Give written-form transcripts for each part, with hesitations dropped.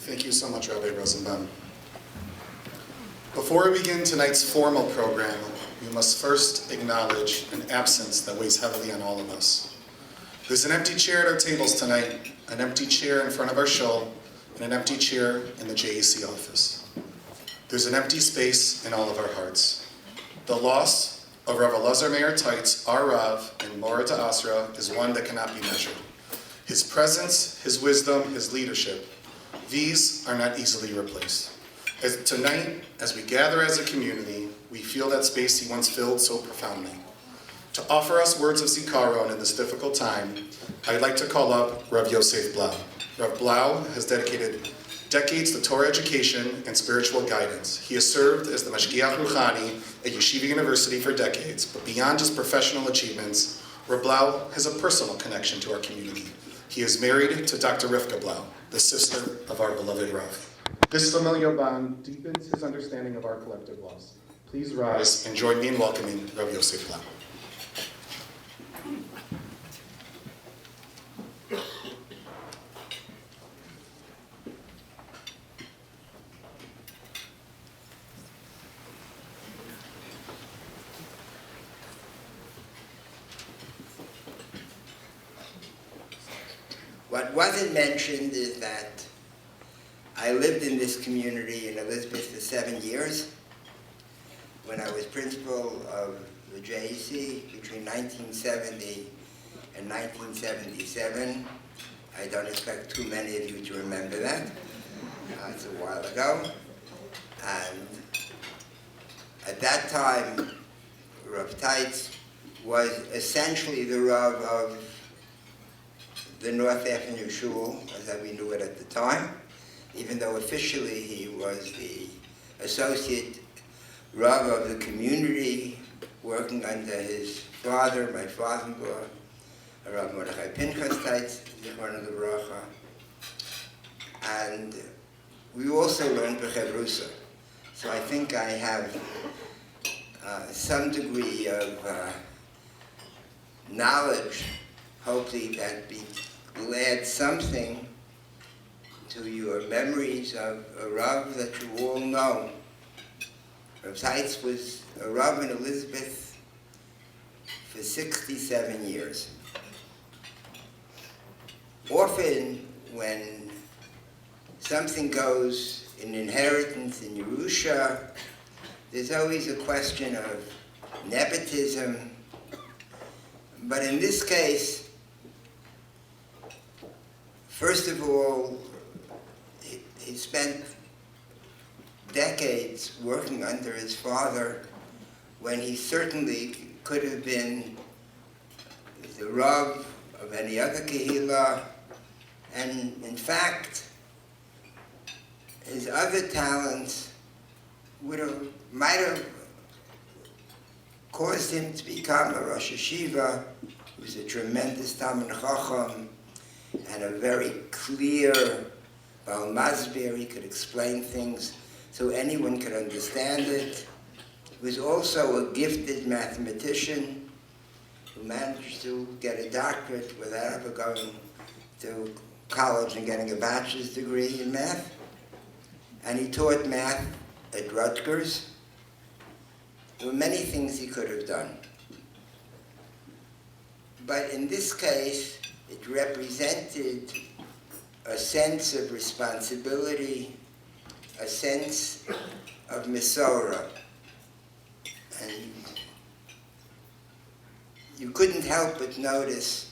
Thank you so much, Rabbi Rosenbaum. Before we begin tonight's formal program, we must first acknowledge an absence that weighs heavily on all of us. There's an empty chair at our tables tonight, an empty chair in front of our shul, and an empty chair in the JEC office. There's an empty space in all of our hearts. The loss of Rav Elazar Meir Teitz, our Rav, and Moradi Asra is one that cannot be measured. His presence, his wisdom, his leadership, these are not easily replaced. Tonight, as we gather as a community, we feel that space he once filled so profoundly. To offer us words of zikaron in this difficult time, I'd like to call up Rav Yosef Blau. Rav Blau has dedicated decades to Torah education and spiritual guidance. He has served as the Mashgiach Ruchani at Yeshiva University for decades, but beyond just professional achievements, Rav Blau has a personal connection to our community. He is married to Dr. Rivka Blau, the sister of our beloved Rav. This familial bond deepens his understanding of our collective loss. Please rise and join me in welcoming Rav Yosef Blau. What wasn't mentioned is that I lived in this community in Elizabeth for 7 years. When I was principal of the JEC between 1970 and 1977. I don't expect too many of you to remember that. It's a while ago. And at that time, Rav Teitz was essentially the Rav of the North Avenue Shul, as we knew it at the time, even though officially he was the associate Rav of the community, working under his father, my father-in-law, Rav Mordechai Pinchas Teitz, Zichrono Livracha. And we also learned B'chevrusa. So I think I have some degree of knowledge, hopefully that will add something to your memories of a Rav that you all know. Rav Teitz was a Rav in Elizabeth for 67 years. Often when something goes in inheritance in Yerusha, there's always a question of nepotism. But in this case, first of all, he spent decades working under his father when he certainly could have been the Rav of any other Kehillah. And in fact, his other talents might have caused him to become a Rosh Hashiva. He was a tremendous Talmid Chacham and a very clear Baal Masber. He could explain things so anyone could understand it. He was also a gifted mathematician who managed to get a doctorate without ever going to college and getting a bachelor's degree in math. And he taught math at Rutgers. There were many things he could have done. But in this case, it represented a sense of responsibility, a sense of Mesorah. And you couldn't help but notice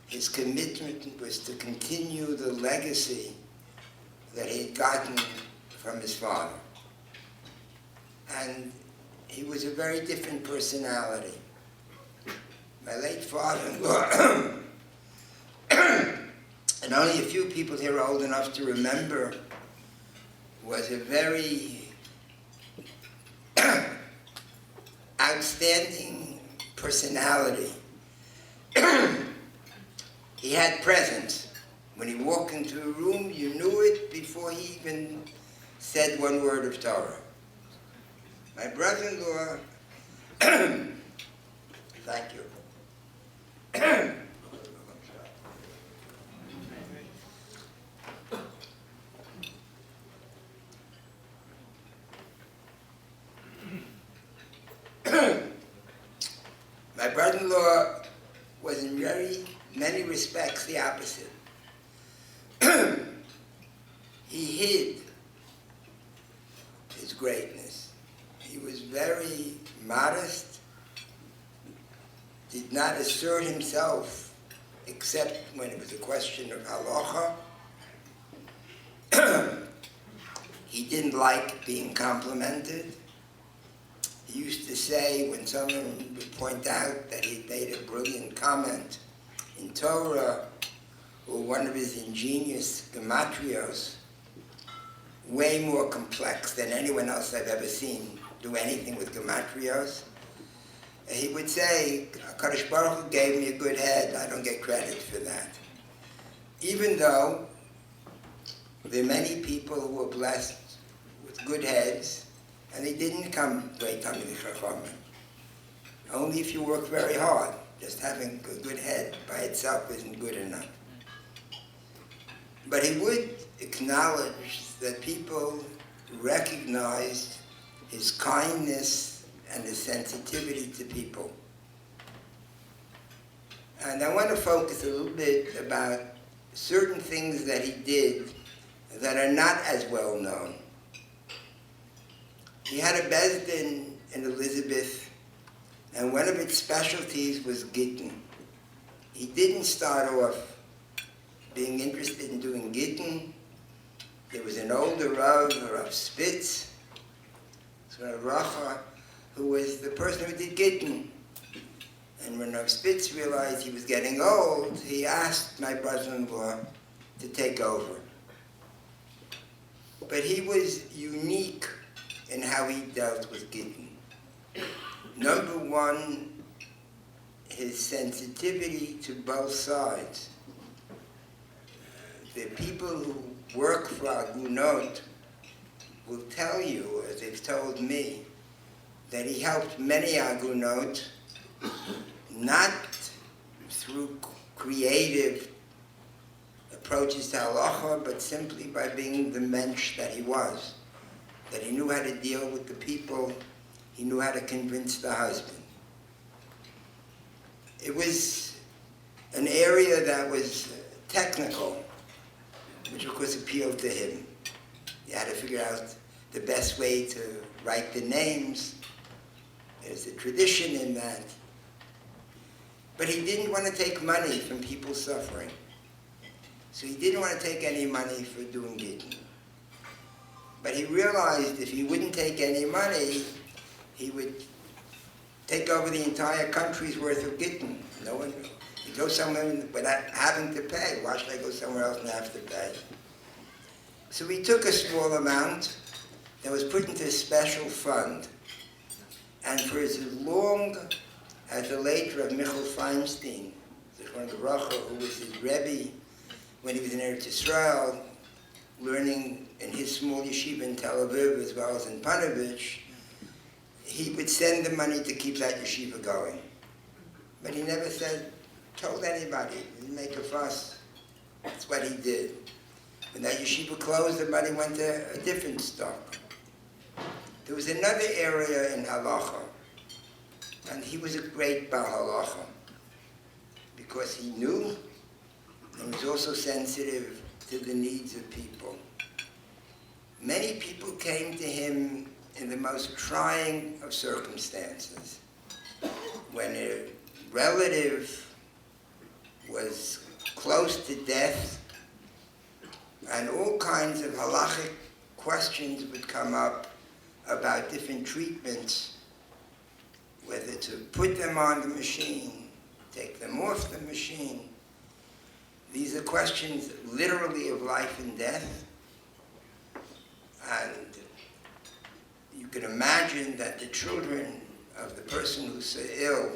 his commitment was to continue the legacy that he had gotten from his father. And he was a very different personality. My late father-in-law, and only a few people here are old enough to remember, was a very outstanding personality. He had presence. When he walked into a room, you knew it before he even said one word of Torah. My brother-in-law, thank you. son-in-law was in very many respects the opposite. He hid his greatness. He was very modest, did not assert himself except when it was a question of halacha. He didn't like being complimented. He used to say, when someone would point out that he made a brilliant comment in Torah, or one of his ingenious gematrios, way more complex than anyone else I've ever seen do anything with gematrios, he would say, Kadosh Baruch Hu gave me a good head, I don't get credit for that. Even though there are many people who were blessed with good heads, and they didn't come great Talmidei Chachamim. Only if you work very hard. Just having a good head by itself isn't good enough. But he would acknowledge that people recognized his kindness and his sensitivity to people. And I want to focus a little bit about certain things that he did that are not as well known. He had a Beis Din in Elizabeth, and one of its specialties was Gittin. He didn't start off being interested in doing Gittin. There was an older Rav Spitz, Racha, who was the person who did Gittin. And when Rav Spitz realized he was getting old, he asked my brother-in-law to take over. But he was unique in how he dealt with Gittin. Number one, his sensitivity to both sides. The people who work for Agunot will tell you, as they've told me, that he helped many Agunot, not through creative approaches to halacha, but simply by being the mensch that he was. That he knew how to deal with the people, he knew how to convince the husband. It was an area that was technical, which of course appealed to him. You had to figure out the best way to write the names. There's a tradition in that. But he didn't want to take money from people suffering. So he didn't want to take any money for doing Gittin. But he realized if he wouldn't take any money, he would take over the entire country's worth of Gittin. No one, you go somewhere without having to pay. Why should I go somewhere else and have to pay? So he took a small amount that was put into a special fund. And for as long as the late Rav Michal Feinstein, one of the Racha, who was his Rebbe when he was in Eretz Yisrael, learning in his small yeshiva in Tel Aviv as well as in Panovich, he would send the money to keep that yeshiva going. But he never told anybody, he didn't make a fuss. That's what he did. When that yeshiva closed, the money went to a different stock. There was another area in halacha, and he was a great Baal halacha, because he knew and was also sensitive to the needs of people. Many people came to him in the most trying of circumstances. When a relative was close to death, and all kinds of halachic questions would come up about different treatments, whether to put them on the machine, take them off the machine. These are questions literally of life and death. And you can imagine that the children of the person who's so ill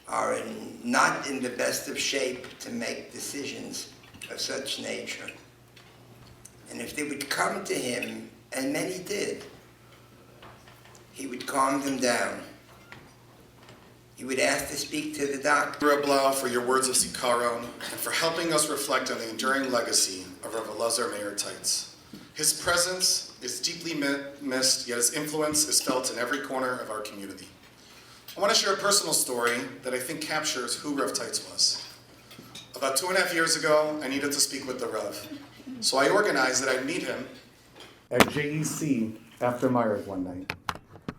are not in the best of shape to make decisions of such nature. And if they would come to him, and many did, he would calm them down. He would ask to speak to the doctor. Reb Blau, for your words of zikaron, and for helping us reflect on the enduring legacy of Rav Elazar Meir Teitz. His presence is deeply missed, yet his influence is felt in every corner of our community. I want to share a personal story that I think captures who Rav Teitz was. About 2.5 years ago, I needed to speak with the Rav. So I organized that I'd meet him at JEC after Ma'ariv one night.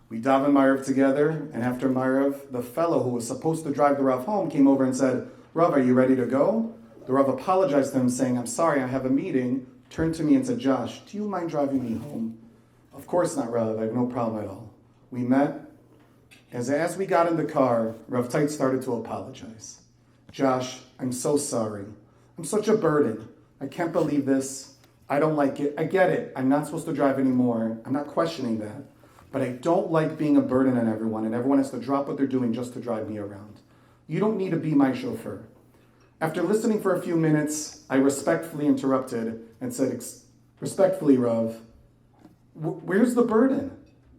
We davened Ma'ariv together, and after Ma'ariv, the fellow who was supposed to drive the Rav home came over and said, "Rav, are you ready to go?" The Rav apologized to him, saying, "I'm sorry, I have a meeting," turned to me and said, "Josh, do you mind driving me home?" "Of course not, Rav, I have no problem at all." We met. As we got in the car, Rav Teitz started to apologize. "Josh, I'm so sorry. I'm such a burden. I can't believe this. I don't like it. I get it. I'm not supposed to drive anymore. I'm not questioning that. But I don't like being a burden on everyone, and everyone has to drop what they're doing just to drive me around. You don't need to be my chauffeur." After listening for a few minutes, I respectfully interrupted and said, "Respectfully, Rav, where's the burden?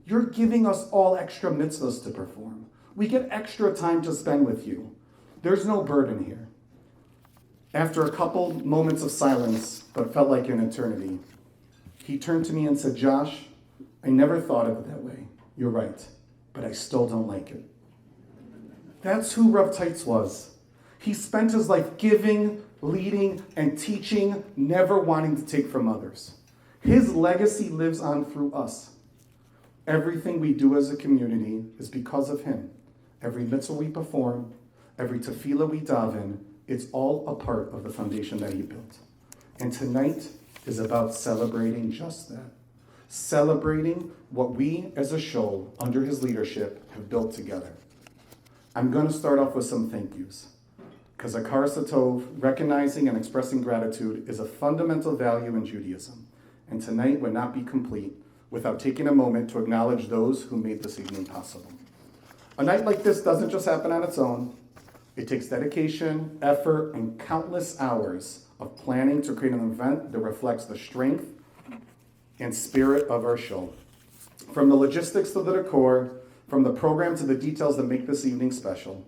You're giving us all extra mitzvahs to perform. We get extra time to spend with you. There's no burden here." After a couple moments of silence, but felt like an eternity, he turned to me and said, "Josh, I never thought of it that way. You're right, but I still don't like it." That's who Rav Teitz was. He spent his life giving, leading, and teaching, never wanting to take from others. His legacy lives on through us. Everything we do as a community is because of him. Every mitzvah we perform, every tefillah we daven, it's all a part of the foundation that he built. And tonight is about celebrating just that. Celebrating what we as a shul, under his leadership, have built together. I'm going to start off with some thank yous, because Akar Satov, recognizing and expressing gratitude, is a fundamental value in Judaism, and tonight would not be complete without taking a moment to acknowledge those who made this evening possible. A night like this doesn't just happen on its own. It takes dedication, effort, and countless hours of planning to create an event that reflects the strength and spirit of our shul. From the logistics to the decor, from the program to the details that make this evening special,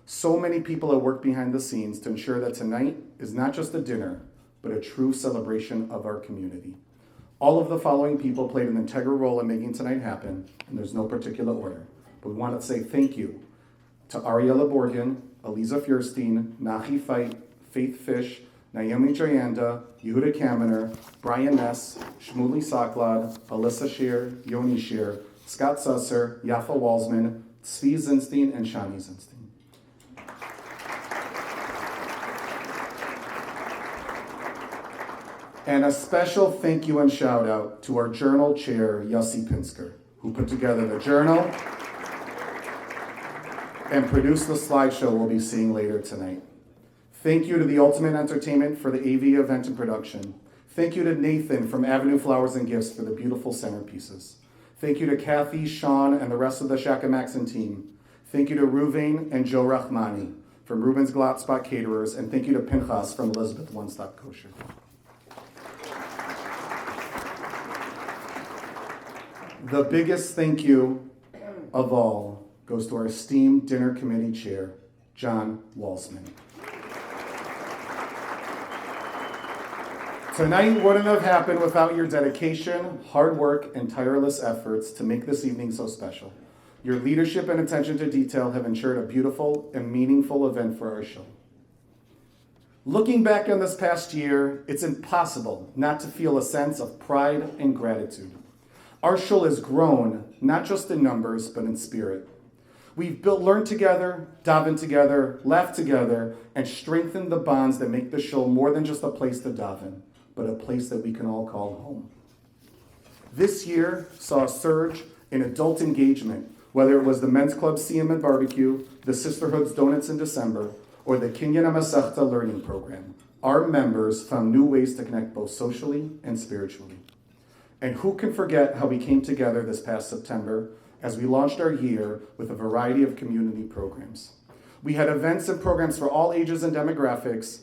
so many people have worked behind the scenes to ensure that tonight is not just a dinner, but a true celebration of our community. All of the following people played an integral role in making tonight happen, and there's no particular order. But we want to say thank you to Ariella Borgen, Eliza Fierstein, Nachi Fait, Faith Fish, Naomi Jayanda, Yehuda Kamener, Brian Ness, Shmuley Saklad, Alyssa Shear, Yoni Shear, Scott Susser, Yafa Walsman, Tzvi Zinstein, and Shani Zinstein. And a special thank you and shout out to our journal chair, Yossi Pinsker, who put together the journal and produced the slideshow we'll be seeing later tonight. Thank you to the Ultimate Entertainment for the AV event and production. Thank you to Nathan from Avenue Flowers and Gifts for the beautiful centerpieces. Thank you to Kathy, Sean, and the rest of the Shaka Maxon team. Thank you to Ruvain and Joe Rahmani from Ruben's Glot Spot Caterers, and thank you to Pinchas from Elizabeth One Stop Kosher. The biggest thank you of all goes to our esteemed dinner committee chair, John Walsman. Tonight wouldn't have happened without your dedication, hard work, and tireless efforts to make this evening so special. Your leadership and attention to detail have ensured a beautiful and meaningful event for our shul. Looking back on this past year, it's impossible not to feel a sense of pride and gratitude. Our shul has grown, not just in numbers, but in spirit. We've learned together, davened together, laughed together, and strengthened the bonds that make the shul more than just a place to daven, but a place that we can all call home. This year saw a surge in adult engagement, whether it was the Men's Club Siyum and Barbecue, the Sisterhood's Donuts in December, or the Kinyan HaMasechta Learning Program. Our members found new ways to connect both socially and spiritually. And who can forget how we came together this past September as we launched our year with a variety of community programs. We had events and programs for all ages and demographics,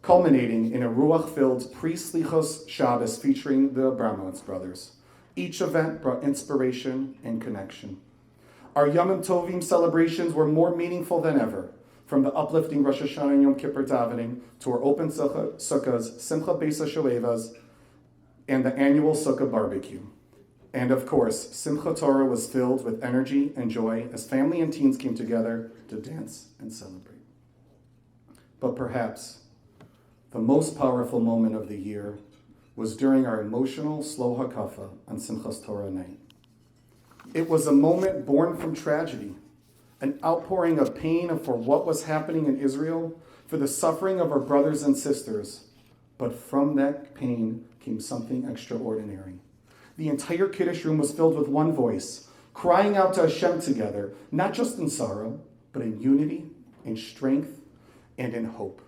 culminating in a Ruach-filled pre-Slichos Shabbos featuring the Abramowitz brothers. Each event brought inspiration and connection. Our Yom Tovim celebrations were more meaningful than ever, from the uplifting Rosh Hashanah and Yom Kippur davening to our open sukkahs, Simcha Beis HaShoevas, and the annual Sukkah barbecue. And of course, Simchat Torah was filled with energy and joy as family and teens came together to dance and celebrate. But perhaps the most powerful moment of the year was during our emotional slow hakafa on Simchas Torah night. It was a moment born from tragedy, an outpouring of pain for what was happening in Israel, for the suffering of our brothers and sisters. But from that pain came something extraordinary. The entire Kiddush room was filled with one voice, crying out to Hashem together, not just in sorrow, but in unity, in strength, and in hope.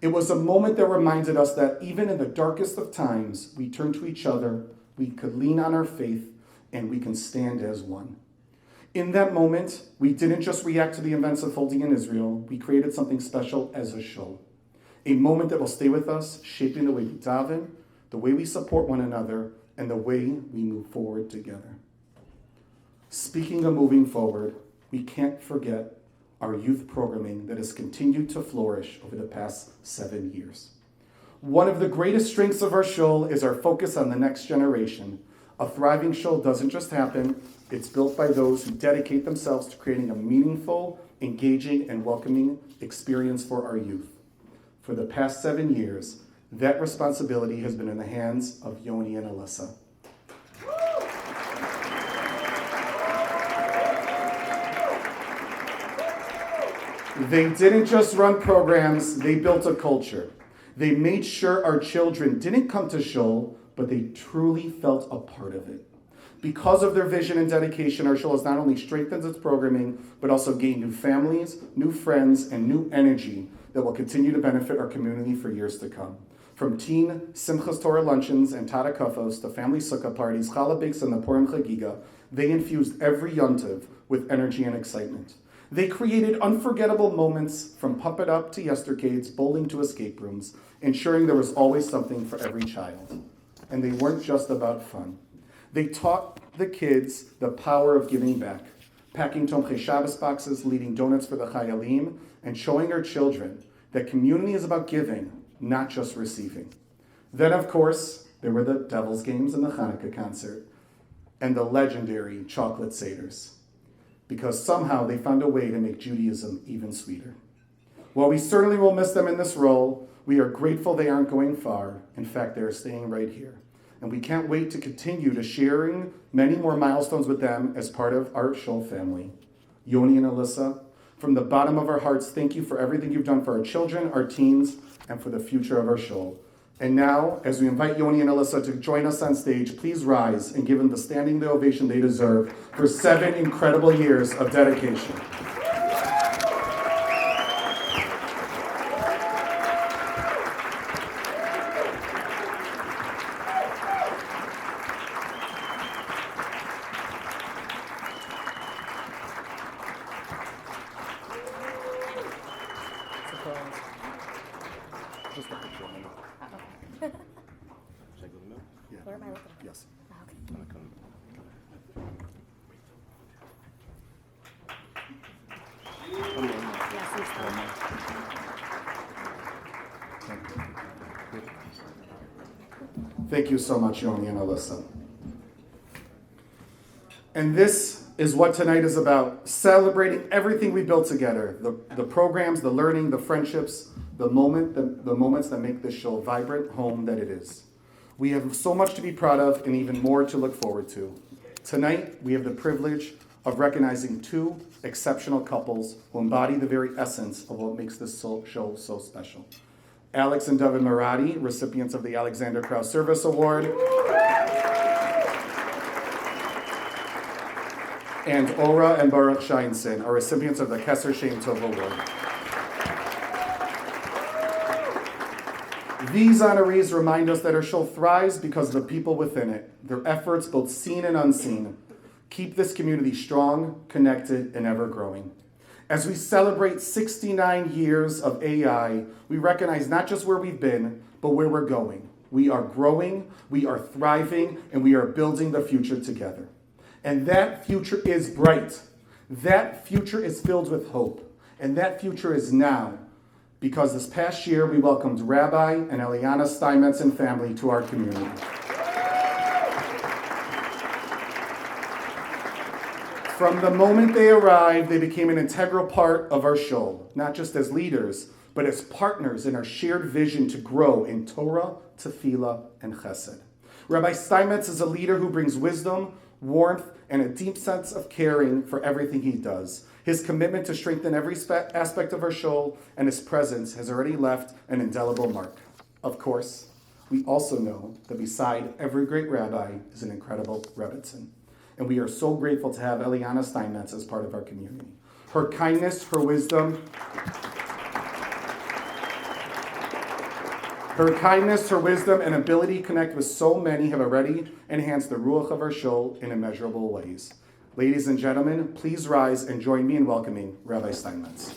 It was a moment that reminded us that even in the darkest of times, we turn to each other, we could lean on our faith, and we can stand as one. In that moment, we didn't just react to the events unfolding in Israel, we created something special as a shul. A moment that will stay with us, shaping the way we daven, the way we support one another, and the way we move forward together. Speaking of moving forward, we can't forget our youth programming that has continued to flourish over the past 7 years. One of the greatest strengths of our shul is our focus on the next generation. A thriving shul doesn't just happen, it's built by those who dedicate themselves to creating a meaningful, engaging, and welcoming experience for our youth. For the past 7 years, that responsibility has been in the hands of Yoni and Alyssa. They didn't just run programs, they built a culture. They made sure our children didn't come to shul, but they truly felt a part of it. Because of their vision and dedication, our shul has not only strengthened its programming, but also gained new families, new friends, and new energy that will continue to benefit our community for years to come. From teen Simchas Torah luncheons and Tada Kafos to family sukkah parties, challah bakes, and the Purim Chagiga, they infused every yontiv with energy and excitement. They created unforgettable moments from puppet up to yestercades, bowling to escape rooms, ensuring there was always something for every child. And they weren't just about fun. They taught the kids the power of giving back, packing Tomchei Shabbos boxes, leading donuts for the Chayalim, and showing our children that community is about giving, not just receiving. Then, of course, there were the Devil's Games and the Hanukkah concert, and the legendary chocolate seders, because somehow they found a way to make Judaism even sweeter. While we certainly will miss them in this role, we are grateful they aren't going far. In fact, they are staying right here. And we can't wait to continue to sharing many more milestones with them as part of our shul family. Yoni and Alyssa, from the bottom of our hearts, thank you for everything you've done for our children, our teens, and for the future of our shul. And now, as we invite Yoni and Alyssa to join us on stage, please rise and give them the standing ovation they deserve for 7 incredible years of dedication. Just a picture of me. Should I go to the middle? Yeah. Where am I looking? Yes. Okay. I'm gonna come. Yes, he's fine. Thank you so much, Yoni and Alyssa. And this is what tonight is about, celebrating everything we built together, the programs, the learning, the friendships, the moments that make this show vibrant home that it is. We have so much to be proud of and even more to look forward to. Tonight, we have the privilege of recognizing 2 exceptional couples who embody the very essence of what makes this show so special. Alex and Dovid Moradi, recipients of the Alexander Krauss Service Award, and Ora and Baruch Sheinson are recipients of the Kesser Shem Tov Award. These honorees remind us that our shul thrives because of the people within it. Their efforts, both seen and unseen, keep this community strong, connected, and ever growing. As we celebrate 69 years of AI, we recognize not just where we've been, but where we're going. We are growing, we are thriving, and we are building the future together. And that future is bright. That future is filled with hope. And that future is now, because this past year we welcomed Rabbi and Eliana Steinmetz and family to our community. From the moment they arrived, they became an integral part of our shul, not just as leaders, but as partners in our shared vision to grow in Torah, Tefillah, and Chesed. Rabbi Steinmetz is a leader who brings wisdom, warmth, and a deep sense of caring for everything he does. His commitment to strengthen every aspect of our shul and his presence has already left an indelible mark. Of course, we also know that beside every great rabbi is an incredible rebbitzin. And we are so grateful to have Eliana Steinmetz as part of our community. Her kindness, her wisdom, and ability to connect with so many have already enhanced the ruach of our shul in immeasurable ways. Ladies and gentlemen, please rise and join me in welcoming Rabbi Steinmetz.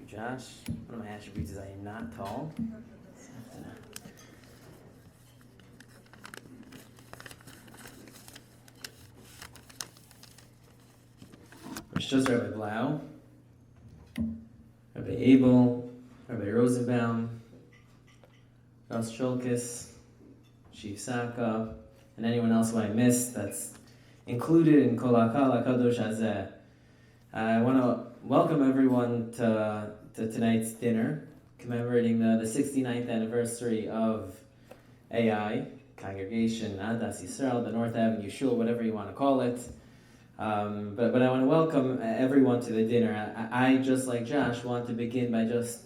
Josh, one of my attributes is I am not tall. Rosh Rabbi Blau, Rabbi Abel, Rabbi Rosenbaum, Ross Cholkis, Chief Saka, and anyone else who I missed that's included in Kol HaKal HaKadosh Hazeh. I want to welcome everyone to tonight's dinner, commemorating the 69th anniversary of AI, Congregation Adath Yisrael, the North Avenue Shul, whatever you want to call it. But I want to welcome everyone to the dinner. I just like Josh, want to begin by just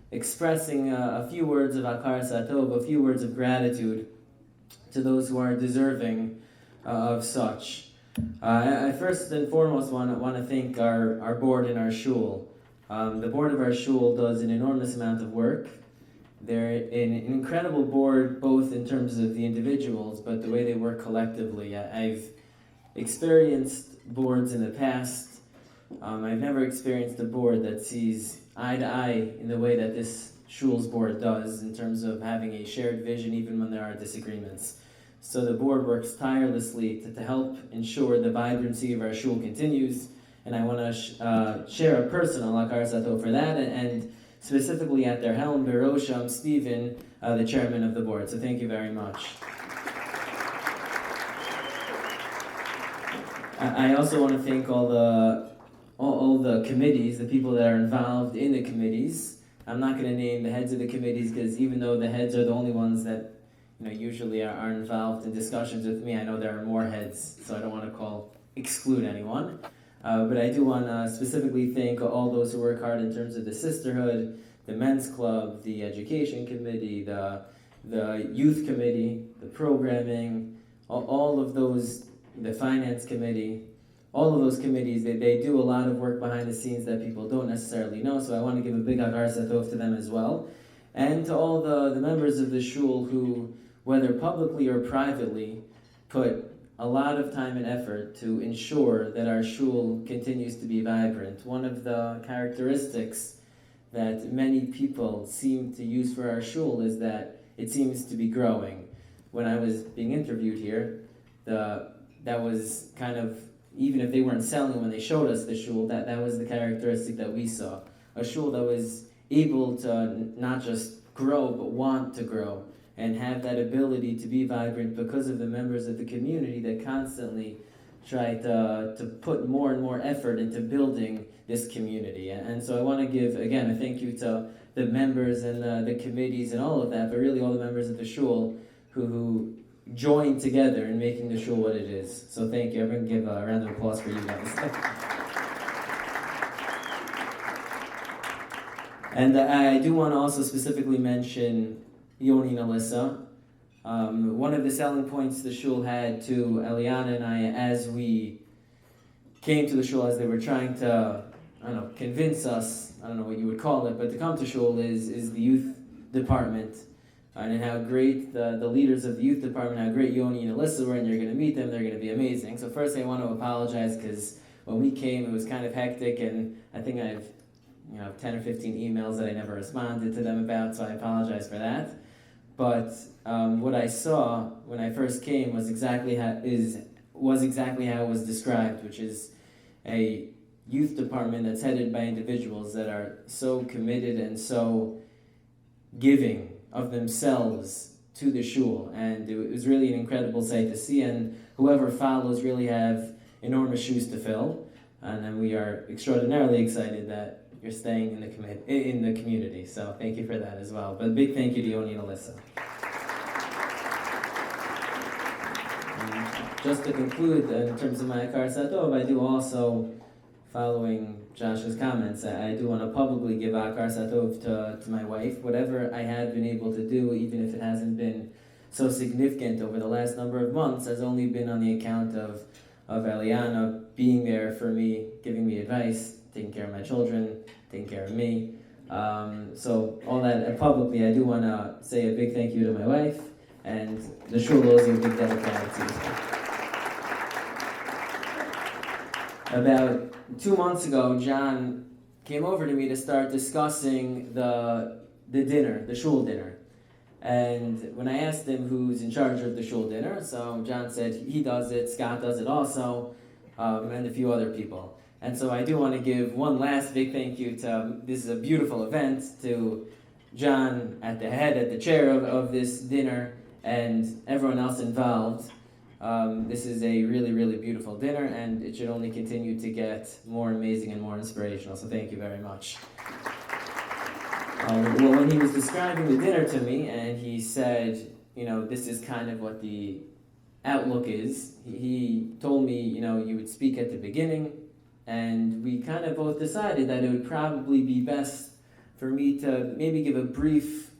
expressing a few words of Akar Satov, a few words of gratitude to those who are deserving of such. I first and foremost want to thank our board and our shul. The board of our shul does an enormous amount of work. They're an incredible board, both in terms of the individuals, but the way they work collectively. I've experienced boards in the past. I've never experienced a board that sees eye to eye in the way that this shul's board does, in terms of having a shared vision even when there are disagreements. So the board works tirelessly to help ensure the vibrancy of our shul continues, and I want to share a personal Akar Sato for that, and specifically at their helm, Baruch, Stephen, the chairman of the board. So thank you very much. I also want to thank all the committees, the people that are involved in the committees. I'm not going to name the heads of the committees because even though the heads are the only ones that usually are involved in discussions with me, I know there are more heads, so I don't want to exclude anyone. But I do want to specifically thank all those who work hard in terms of the sisterhood, the men's club, the education committee, the youth committee, the programming, all of those, the finance committee, all of those committees. They do a lot of work behind the scenes that people don't necessarily know, so I want to give a big Akar Satov to them as well. And to all the members of the shul who, whether publicly or privately, put a lot of time and effort to ensure that our shul continues to be vibrant. One of the characteristics that many people seem to use for our shul is that it seems to be growing. When I was being interviewed here, that was kind of, even if they weren't selling when they showed us the shul, that was the characteristic that we saw. A shul that was able to not just grow, but want to grow, and have that ability to be vibrant because of the members of the community that constantly try to put more and more effort into building this community. And so I want to give, again, a thank you to the members and the committees and all of that, but really all the members of the shul who join together in making the shul what it is. So thank you. Everyone give a round of applause for you guys. And I do want to also specifically mention Yoni and Alyssa. One of the selling points the shul had to Eliana and I as we came to the shul, as they were trying to, convince us, I don't know what you would call it, but to come to shul is the youth department. And how great the leaders of the youth department, how great Yoni and Alyssa were, and you're going to meet them, they're going to be amazing. So first I want to apologize because when we came it was kind of hectic, and I think I have 10 or 15 emails that I never responded to them about, so I apologize for that. but what I saw when I first came was exactly how it was described, which is a youth department that's headed by individuals that are so committed and so giving of themselves to the shul, and it was really an incredible sight to see, and whoever follows really have enormous shoes to fill, and then we are extraordinarily excited that you're staying in the community, so thank you for that as well. But a big thank you to Yoni and Alyssa. Just to conclude, in terms of my Akar Satov, I do also, following Josh's comments, I do want to publicly give Akar Satov to my wife. Whatever I have been able to do, even if it hasn't been so significant over the last number of months, has only been on the account of Eliana being there for me, giving me advice, taking care of my children, taking care of me. So all that publicly, I do want to say a big thank you to my wife, and the shul owes you a big debt of gratitude. About 2 months ago, John came over to me to start discussing the dinner, the shul dinner. And when I asked him who's in charge of the shul dinner, so John said he does it, Scott does it also, and a few other people. And so I do want to give one last big thank you to, this is a beautiful event, to John at the chair of this dinner, and everyone else involved. This is a really, really beautiful dinner, and it should only continue to get more amazing and more inspirational, so thank you very much. Well, when he was describing the dinner to me, and he said, this is kind of what the outlook is, he told me, you would speak at the beginning, and we kind of both decided that it would probably be best for me to maybe give a brief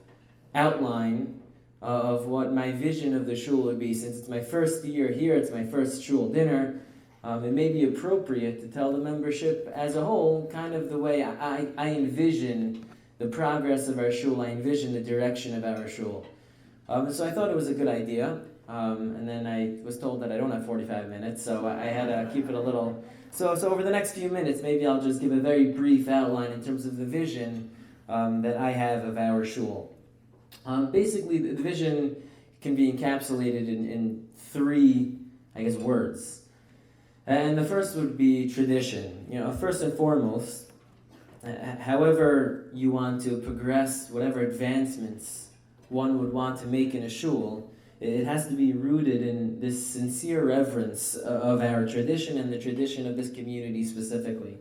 outline of what my vision of the shul would be. Since it's my first year here, it's my first shul dinner, it may be appropriate to tell the membership as a whole kind of the way I envision the progress of our shul, I envision the direction of our shul. So I thought it was a good idea, and then I was told that I don't have 45 minutes, so I had to keep it a little... So over the next few minutes, maybe I'll just give a very brief outline in terms of the vision that I have of our shul. Basically, the vision can be encapsulated in three, words. And the first would be tradition. First and foremost, however you want to progress, whatever advancements one would want to make in a shul, it has to be rooted in this sincere reverence of our tradition and the tradition of this community specifically.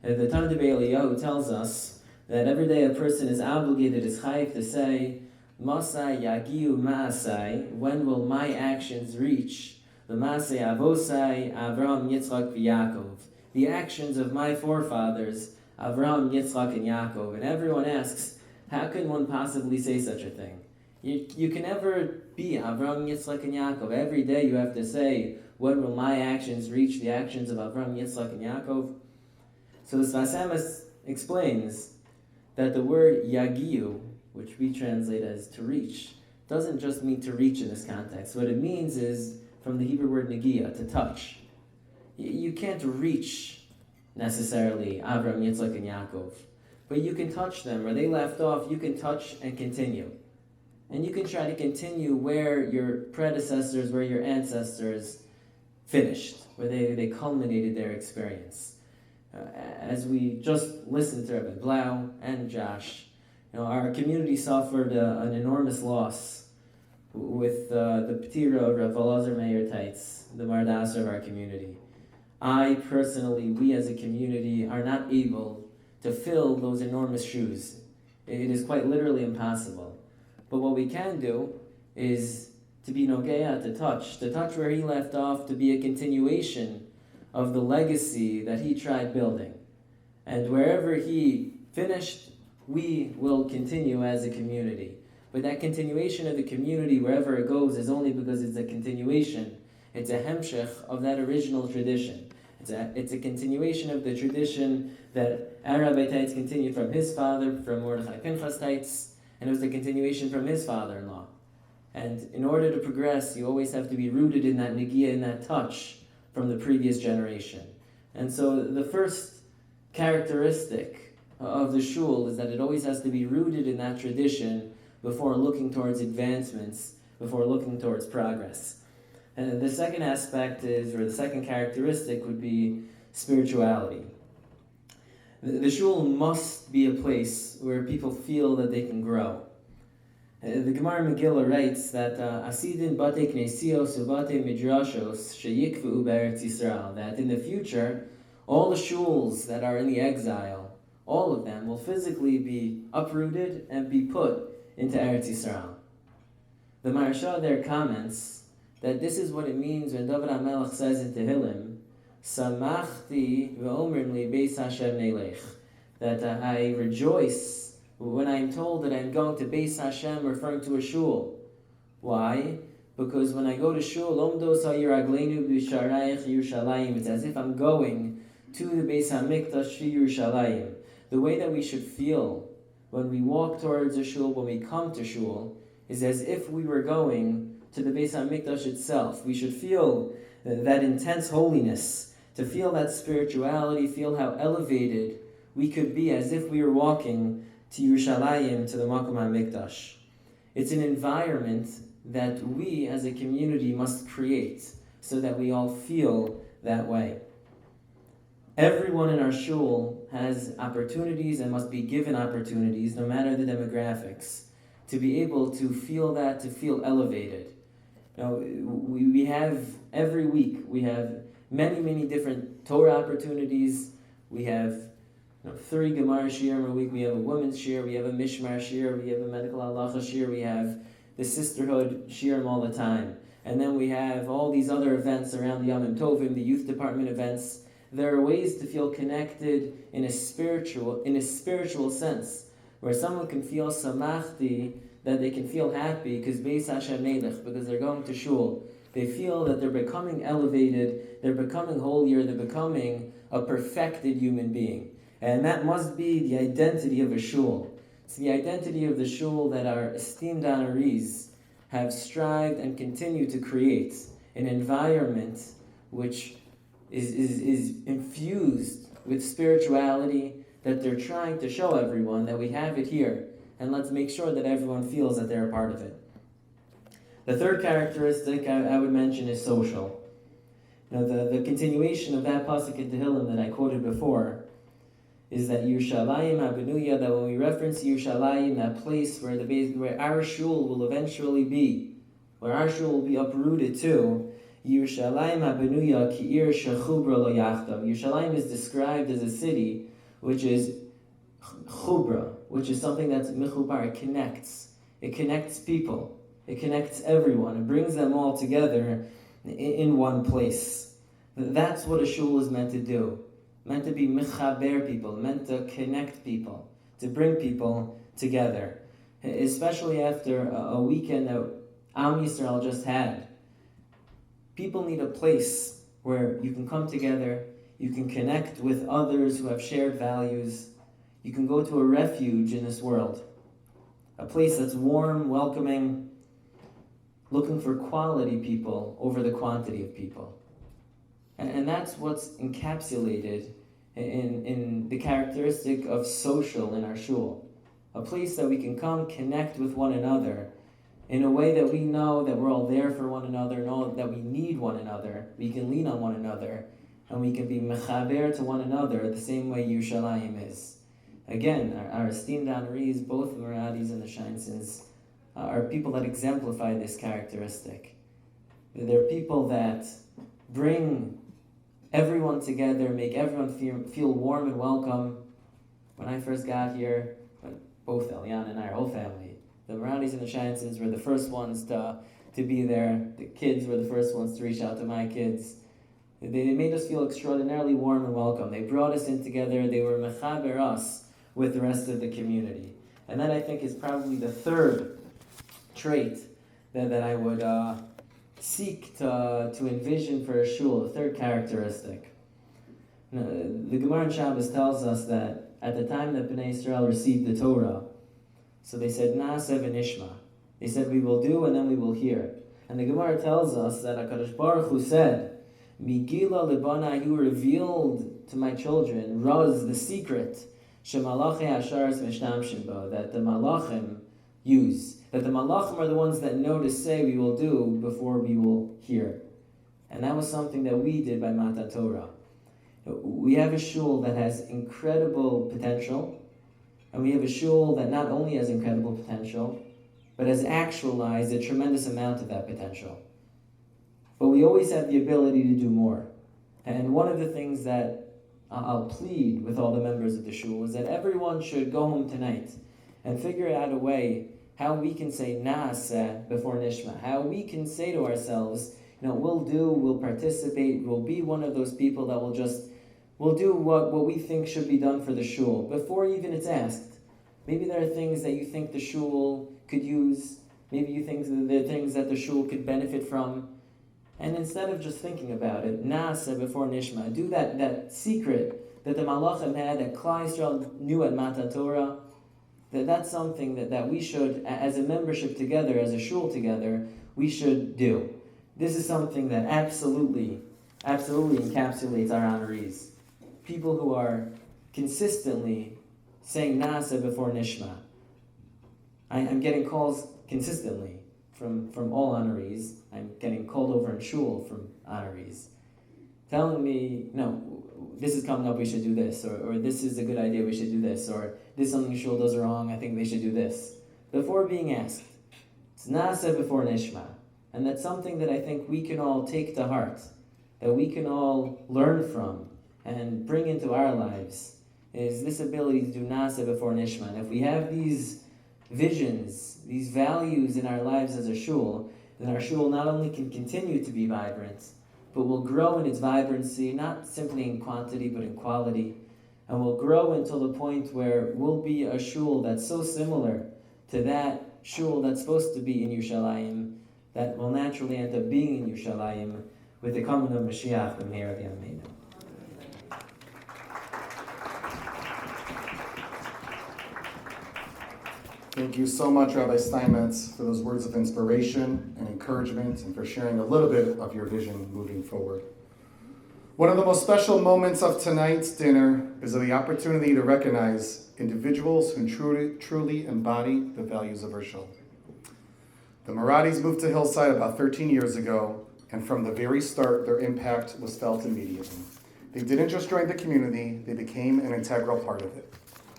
The Tanakh Eliyahu tells us that every day a person is obligated, is chayiv, to say, Masai yagiu ma'asai, when will my actions reach the Masai avosai, Avraham, Yitzchak, Yaakov, the actions of my forefathers, Avraham, Yitzchak, and Yaakov. And everyone asks, how can one possibly say such a thing? You can never be Avraham, Yitzchak, and Yaakov. Every day you have to say, when will my actions reach the actions of Avraham, Yitzchak, and Yaakov? So the Sfas Emes explains that the word yagiu, which we translate as to reach, doesn't just mean to reach in this context. What it means is from the Hebrew word negia, to touch. You can't reach necessarily Avraham, Yitzchak, and Yaakov, but you can touch them. Where they left off, you can touch and continue. And you can try to continue where your predecessors, where your ancestors finished, where they culminated their experience. As we just listened to Rabbi Blau and Josh, our community suffered an enormous loss with the P'tira of Rav Elazar Meir Taitz, the Mardas of our community. We as a community are not able to fill those enormous shoes. It is quite literally impossible. But what we can do is to be Nogea, to touch where he left off, to be a continuation of the legacy that he tried building. And wherever he finished, we will continue as a community. But that continuation of the community, wherever it goes, is only because it's a continuation. It's a hemshech of that original tradition. It's a continuation of the tradition that our Rabbi Taitz continued from his father, from Mordechai Pinchas Taitz, and it was the continuation from his father-in-law. And in order to progress, you always have to be rooted in that negia, in that touch from the previous generation. And so the first characteristic of the shul is that it always has to be rooted in that tradition before looking towards advancements, before looking towards progress. And the second aspect is, or the second characteristic would be spirituality. The shul must be a place where people feel that they can grow. The Gemara Megillah writes that Asidin bate knesios ubate midrashos sheyikvu be'eretz Yisrael, that in the future, all the shuls that are in the exile, all of them will physically be uprooted and be put into Eretz Yisrael. The Maharsha there comments that this is what it means when Dovid HaMelech says in Tehillim, Samachti v'omrim li beis Hashem nelech, that I rejoice when I am told that I am going to Beis Hashem, referring to a shul. Why? Because when I go to shul, Omdos ha'yiragleinu b'sharayich Yerushalayim, it's as if I'm going to the Beis HaMikdash Yerushalayim. The way that we should feel when we walk towards a shul, when we come to shul, is as if we were going to the Beis HaMikdash itself. We should feel that intense holiness, to feel that spirituality, feel how elevated we could be as if we were walking to Yerushalayim, to the Makom HaMikdash. It's an environment that we as a community must create so that we all feel that way. Everyone in our shul has opportunities and must be given opportunities, no matter the demographics, to be able to feel that, to feel elevated. You know, we have, every week, we have many different Torah opportunities. We have 3 Gemara Shiurim a week. We have a women's Shiur, we have a Mishmar Shiur, we have a medical halacha Shiur, we have the sisterhood Shiurim all the time. And then we have all these other events around the Yom Tovim, the youth department events. There are ways to feel connected in a spiritual sense, where someone can feel samachti, that they can feel happy because Beis Hashem Melech, because they're going to shul. They feel that they're becoming elevated, they're becoming holier, they're becoming a perfected human being. And that must be the identity of a shul. It's the identity of the shul that our esteemed honorees have strived and continue to create an environment which is infused with spirituality, that they're trying to show everyone that we have it here, and let's make sure that everyone feels that they're a part of it. The third characteristic I would mention is social. You know, the continuation of that pasuk in Tehillim that I quoted before is that Yerushalayim HaBenuya, that when we reference Yerushalayim, that place where our shul will eventually be, where our shul will be uprooted to, Yerushalayim HaBenuya Ki'ir Shechubra Lo Yachdav. Yerushalayim is described as a city which is chubra, which is something that's mechubar. It connects people, it connects everyone, it brings them all together in one place. That's what a shul is meant to do. Meant to be mechaber people, meant to connect people, to bring people together. Especially after a weekend that Am Yisrael just had. People need a place where you can come together, you can connect with others who have shared values, you can go to a refuge in this world. A place that's warm, welcoming, looking for quality people over the quantity of people. And that's what's encapsulated in the characteristic of social in our shul. A place that we can come connect with one another in a way that we know that we're all there for one another, know that we need one another, we can lean on one another, and we can be mechaber to one another the same way Yerushalayim is. Again, our esteemed honorees, both the Moradis and the Sheinsons, are people that exemplify this characteristic. They're people that bring everyone together, make everyone feel warm and welcome. When I first got here, both Eliana and I, our whole family, the Moradis and the Sheinsons were the first ones to be there. The kids were the first ones to reach out to my kids. They made us feel extraordinarily warm and welcome. They brought us in together. They were mechaber us with the rest of the community. And that, I think, is probably the third trait that I would seek to envision for a shul, the third characteristic. Now, the Gemara in Shabbos tells us that at the time that Bnei Israel received the Torah, so they said, Na'aseh v'nishma. They said, we will do and then we will hear. And the Gemara tells us that HaKadosh Baruch Hu said, Migila lebana, you revealed to my children, Raz, the secret, Shemalachei Asharis Mishtamshim Bo, that the Malachim, use. That the malachim are the ones that know to say we will do before we will hear. And that was something that we did by Matan Torah. We have a shul that has incredible potential, and we have a shul that not only has incredible potential, but has actualized a tremendous amount of that potential. But we always have the ability to do more. And one of the things that I'll plead with all the members of the shul is that everyone should go home tonight and figure out a way how we can say Naaseh before Nishma, how we can say to ourselves, we'll do, we'll participate, we'll be one of those people that we'll do what we think should be done for the shul before even it's asked. Maybe there are things that you think the shul could use, maybe you think that there are things that the shul could benefit from, and instead of just thinking about it, Naaseh before Nishma, do that secret that the Malachim had, that Klal Yisrael knew at Matan Torah, that's something that we should, as a membership together, as a shul together, we should do. This is something that absolutely encapsulates our honorees. People who are consistently saying Naaseh before Nishma. I'm getting calls consistently from all honorees. I'm getting called over in shul from honorees, telling me, this is coming up, we should do this, or this is a good idea, we should do this, or this is something shul does wrong, I think they should do this. Before being asked. It's Naaseh before Nishma. And that's something that I think we can all take to heart, that we can all learn from and bring into our lives, is this ability to do Naaseh before Nishma. And if we have these visions, these values in our lives as a shul, then our shul not only can continue to be vibrant, but will grow in its vibrancy, not simply in quantity, but in quality, and will grow until the point where we'll be a shul that's so similar to that shul that's supposed to be in Yerushalayim, that will naturally end up being in Yerushalayim with the coming of Mashiach, the Moradi Amen. Thank you so much, Rabbi Steinmetz, for those words of inspiration and encouragement and for sharing a little bit of your vision moving forward. One of the most special moments of tonight's dinner is the opportunity to recognize individuals who truly embody the values of our shul. The Moradis moved to Hillside about 13 years ago, and from the very start, their impact was felt immediately. They didn't just join the community, they became an integral part of it.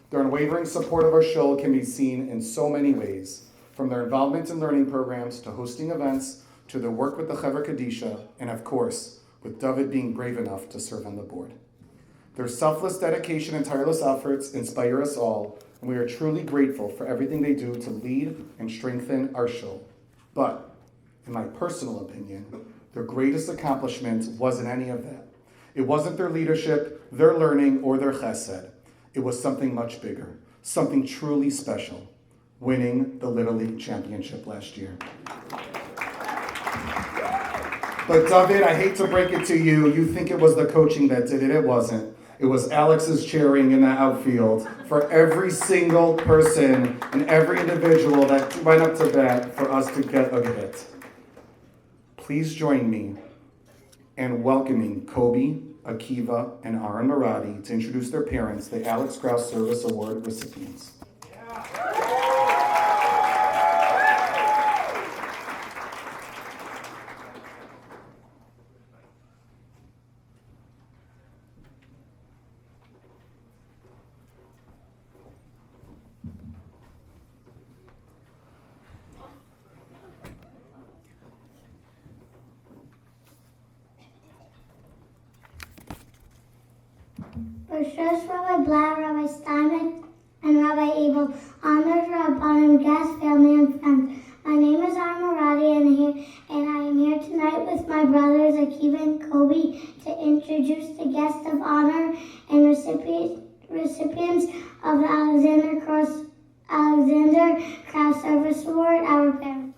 Their unwavering support of our shul can be seen in so many ways, from their involvement in learning programs to hosting events to their work with the Chevra Kadisha, and of course, with Dovid being brave enough to serve on the board. Their selfless dedication and tireless efforts inspire us all, and we are truly grateful for everything they do to lead and strengthen our shul. But, in my personal opinion, their greatest accomplishment wasn't any of that. It wasn't their leadership, their learning, or their chesed. It was something much bigger, something truly special, winning the Little League championship last year. But Dovid, I hate to break it to you, you think it was the coaching that did it. It wasn't. It was Alex's cheering in the outfield for every single person and every individual that went up to bat for us to get a hit. Please join me in welcoming Kobe, Akiva, and Aaron Moradi to introduce their parents, the Alex Krauss Service Award recipients. Bershus, Rabbi Blau, Rabbi Steinmetz, and Rabbi Abel, honored Rabbanim, guests, family, and friends. My name is Aaron Moradi, and I am here tonight with my brothers Akiva and Kobe to introduce the guests of honor and recipients of the Alexander Krauss Service Award, our parents.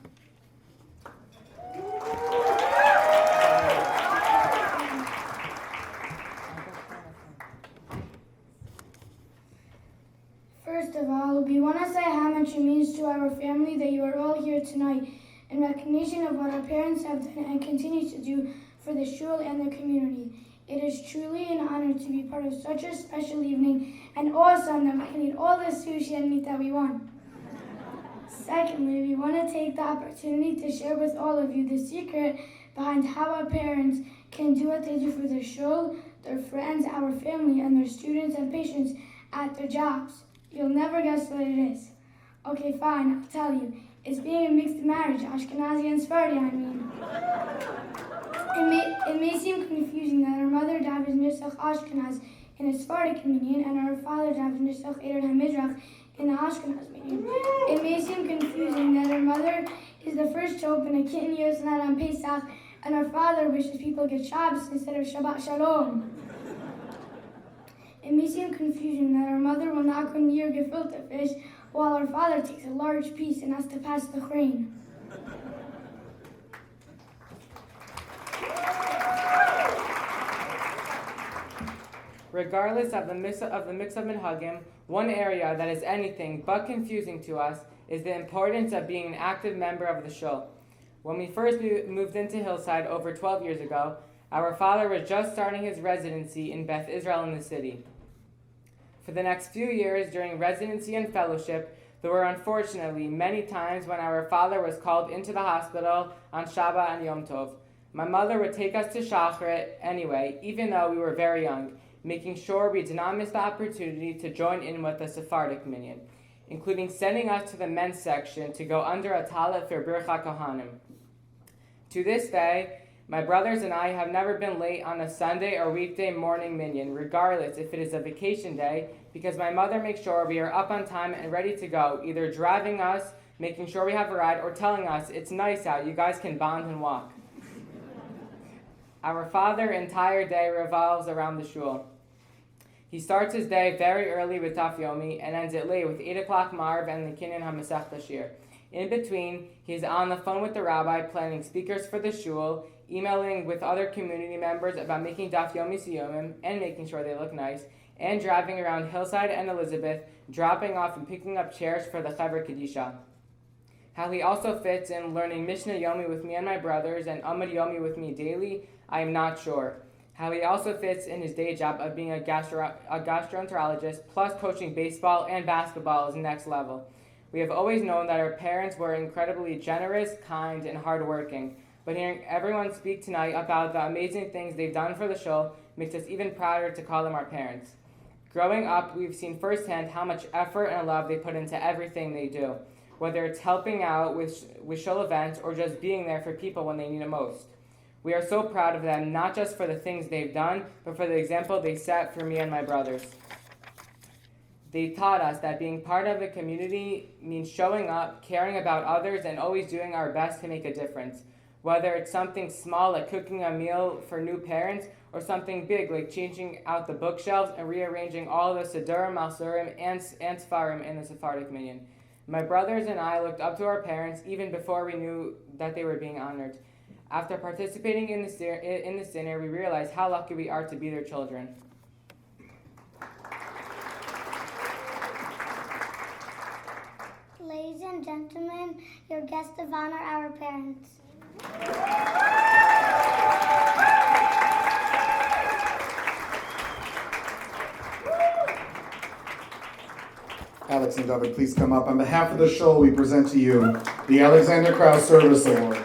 First of all, we want to say how much it means to our family that you are all here tonight in recognition of what our parents have done and continue to do for the shul and the community. It is truly an honor to be part of such a special evening and awesome that we can eat all the sushi and meat that we want. Secondly, we want to take the opportunity to share with all of you the secret behind how our parents can do what they do for their shul, their friends, our family, and their students and patients at their jobs. You'll never guess what it is. Okay, fine, I'll tell you. It's being a mixed marriage, Ashkenazi and Sephardi, I mean. It may seem confusing that our mother davens Nusach Ashkenaz in a Sephardic minyan and our father davens Nusach Ered HaMizrach in the Ashkenaz minyan. It may seem confusing that our mother is the first to open a kitten Yosnat on Pesach and our father wishes people get Shabbos instead of Shabbat Shalom. It may seem confusing that our mother will not go near gefilte fish while our father takes a large piece and has to pass the grain. Regardless of the mix of minhagim, one area that is anything but confusing to us is the importance of being an active member of the shul. When we first moved into Hillside over 12 years ago, our father was just starting his residency in Beth Israel in the city. For the next few years during residency and fellowship, there were unfortunately many times when our father was called into the hospital on Shabbat and Yom Tov. My mother would take us to Shacharit anyway, even though we were very young, making sure we did not miss the opportunity to join in with the Sephardic minyan, including sending us to the men's section to go under a talit for Bircha Kohanim. To this day, my brothers and I have never been late on a Sunday or weekday morning minyan, regardless if it is a vacation day, because my mother makes sure we are up on time and ready to go, either driving us, making sure we have a ride, or telling us, it's nice out, you guys can bond and walk. Our father's entire day revolves around the shul. He starts his day very early with Daf Yomi and ends it late with 8 o'clock Marv and the Kinyan HaMasech Shir. In between, he's on the phone with the rabbi planning speakers for the shul, emailing with other community members about making Daf Yomi Siyomim and making sure they look nice, and driving around Hillside and Elizabeth, dropping off and picking up chairs for the Chaver Kedisha. How he also fits in learning Mishnah Yomi with me and my brothers and Amud Yomi with me daily, I am not sure. How he also fits in his day job of being a gastroenterologist plus coaching baseball and basketball is next level. We have always known that our parents were incredibly generous, kind, and hardworking, but hearing everyone speak tonight about the amazing things they've done for the shul makes us even prouder to call them our parents. Growing up, we've seen firsthand how much effort and love they put into everything they do, whether it's helping out with shul events or just being there for people when they need it most. We are so proud of them, not just for the things they've done, but for the example they set for me and my brothers. They taught us that being part of the community means showing up, caring about others, and always doing our best to make a difference. Whether it's something small like cooking a meal for new parents, or something big like changing out the bookshelves and rearranging all the Siddurim, Malsurim, and Sfarim in the Sephardic minyan. My brothers and I looked up to our parents even before we knew that they were being honored. After participating in the dinner, we realized how lucky we are to be their children. Ladies and gentlemen, your guests of honor, our parents. Alex and Dovid, please come up. On behalf of the shul, we present to you the Alexander Krauss Service Award.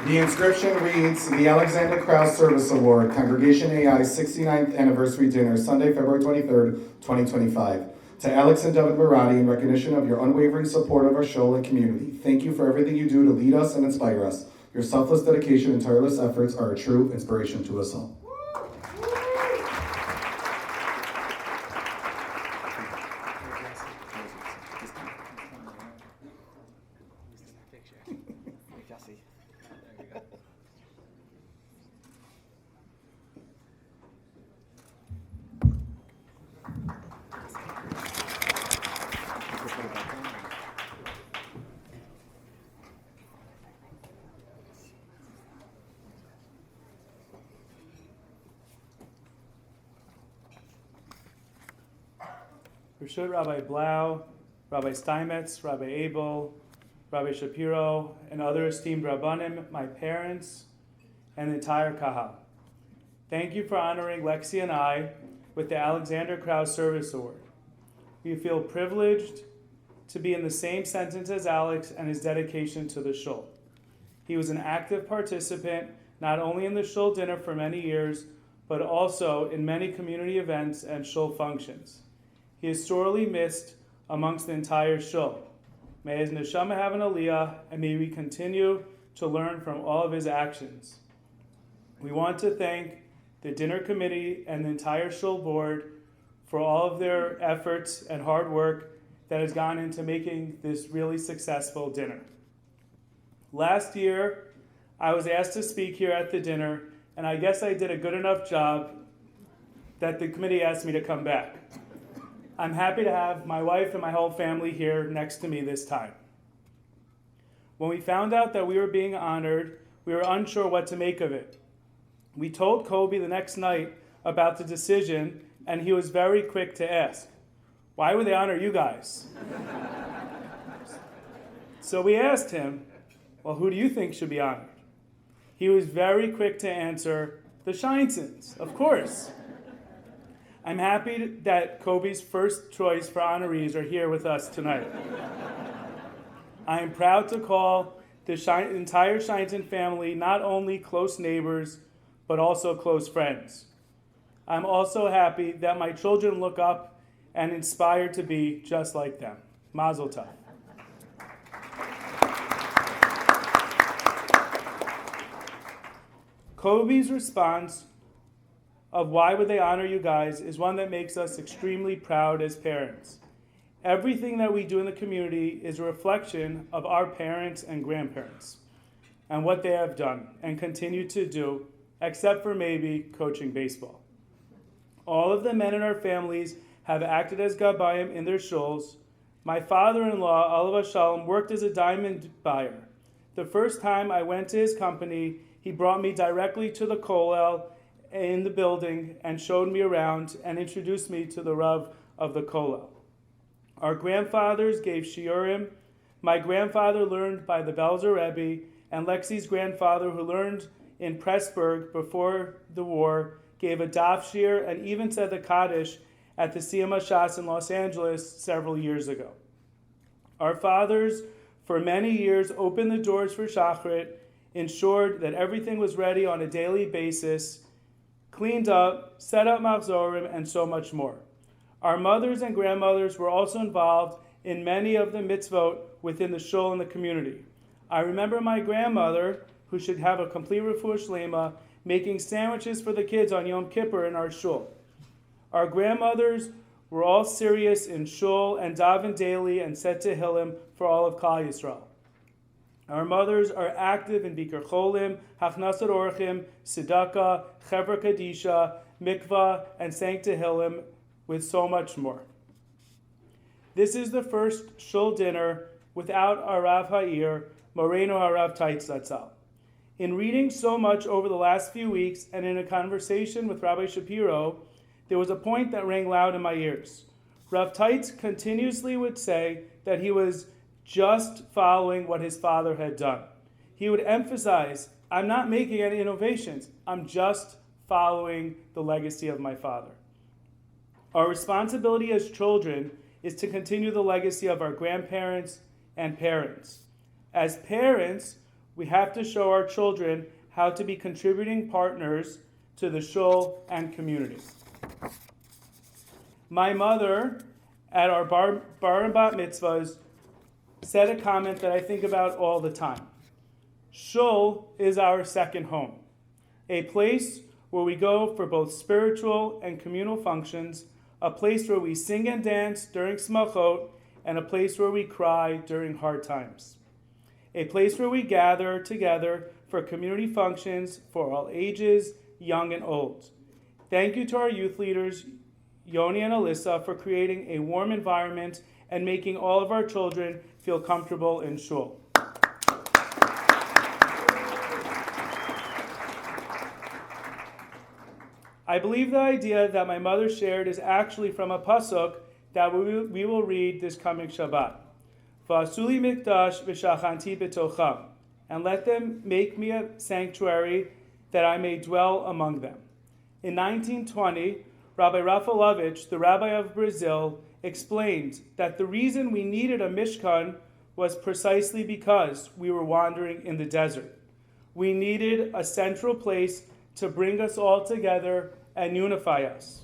The inscription reads, the Alexander Krauss Service Award, Congregation AI's 69th Anniversary Dinner, Sunday, February 23rd, 2025. To Alex and Dovid Moradi, in recognition of your unwavering support of our shul and community, thank you for everything you do to lead us and inspire us. Your selfless dedication and tireless efforts are a true inspiration to us all. Rashut Rabbi Blau, Rabbi Steinmetz, Rabbi Abel, Rabbi Shapiro, and other esteemed Rabbanim, my parents, and the entire Kahal. Thank you for honoring Lexi and I with the Alexander Krauss Service Award. We feel privileged to be in the same sentence as Alex and his dedication to the shul. He was an active participant not only in the shul dinner for many years, but also in many community events and shul functions. He is sorely missed amongst the entire shul. May his neshama have an aliyah, and may we continue to learn from all of his actions. We want to thank the dinner committee and the entire shul board for all of their efforts and hard work that has gone into making this really successful dinner. Last year, I was asked to speak here at the dinner, and I guess I did a good enough job that the committee asked me to come back. I'm happy to have my wife and my whole family here next to me this time. When we found out that we were being honored, we were unsure what to make of it. We told Kobe the next night about the decision, and he was very quick to ask, "Why would they honor you guys?" So we asked him, "Well, who do you think should be honored?" He was very quick to answer, "The Sheinsons, of course." I'm happy that Kobe's first choice for honorees are here with us tonight. I am proud to call the entire Sheinson family not only close neighbors, but also close friends. I'm also happy that my children look up and inspire to be just like them. Mazel tov. Kobe's response of why would they honor you guys is one that makes us extremely proud as parents. Everything that we do in the community is a reflection of our parents and grandparents and what they have done and continue to do, except for maybe coaching baseball. All of the men in our families have acted as gabayim in their shuls. My father-in-law, Alav Shalom, worked as a diamond buyer. The first time I went to his company, he brought me directly to the kollel in the building and showed me around and introduced me to the Rav of the kollel. Our grandfathers gave shiurim. My grandfather learned by the Belzer Rebbe, and Lexi's grandfather, who learned in Pressburg before the war, gave a daf shir and even said the Kaddish at the Siyama Shas in Los Angeles several years ago. Our fathers, for many years, opened the doors for Shachrit, ensured that everything was ready on a daily basis, cleaned up, set up machzorim, and so much more. Our mothers and grandmothers were also involved in many of the mitzvot within the shul and the community. I remember my grandmother, who should have a complete refuah shlema, making sandwiches for the kids on Yom Kippur in our shul. Our grandmothers were all serious in shul and daven daily and said Tehillim for all of Klal Yisrael. Our mothers are active in Bikur Cholim, Hachnasat Orchim, Tzedakah, Chevra Kadisha, Mikvah, and saying Tehillim, with so much more. This is the first shul dinner without our Rav Ha'ir, Moreno Harav Taitz Zatzal. In reading so much over the last few weeks and in a conversation with Rabbi Shapiro, there was a point that rang loud in my ears. Rav Taitz continuously would say that he was just following what his father had done. He would emphasize, I'm not making any innovations, I'm just following the legacy of my father. Our responsibility as children is to continue the legacy of our grandparents and parents. As parents, we have to show our children how to be contributing partners to the shul and community. My mother, at our bar and bat mitzvahs, said a comment that I think about all the time. Shul is our second home, a place where we go for both spiritual and communal functions, a place where we sing and dance during smachot, and a place where we cry during hard times. A place where we gather together for community functions for all ages, young and old. Thank you to our youth leaders, Yoni and Alyssa, for creating a warm environment and making all of our children feel comfortable in shul. I believe the idea that my mother shared is actually from a pasuk that we will read this coming Shabbat. V'asuli mikdash v'shachanti b'tocham, and let them make me a sanctuary that I may dwell among them. In 1920, Rabbi Rafalovich, the rabbi of Brazil, explained that the reason we needed a Mishkan was precisely because we were wandering in the desert. We needed a central place to bring us all together and unify us.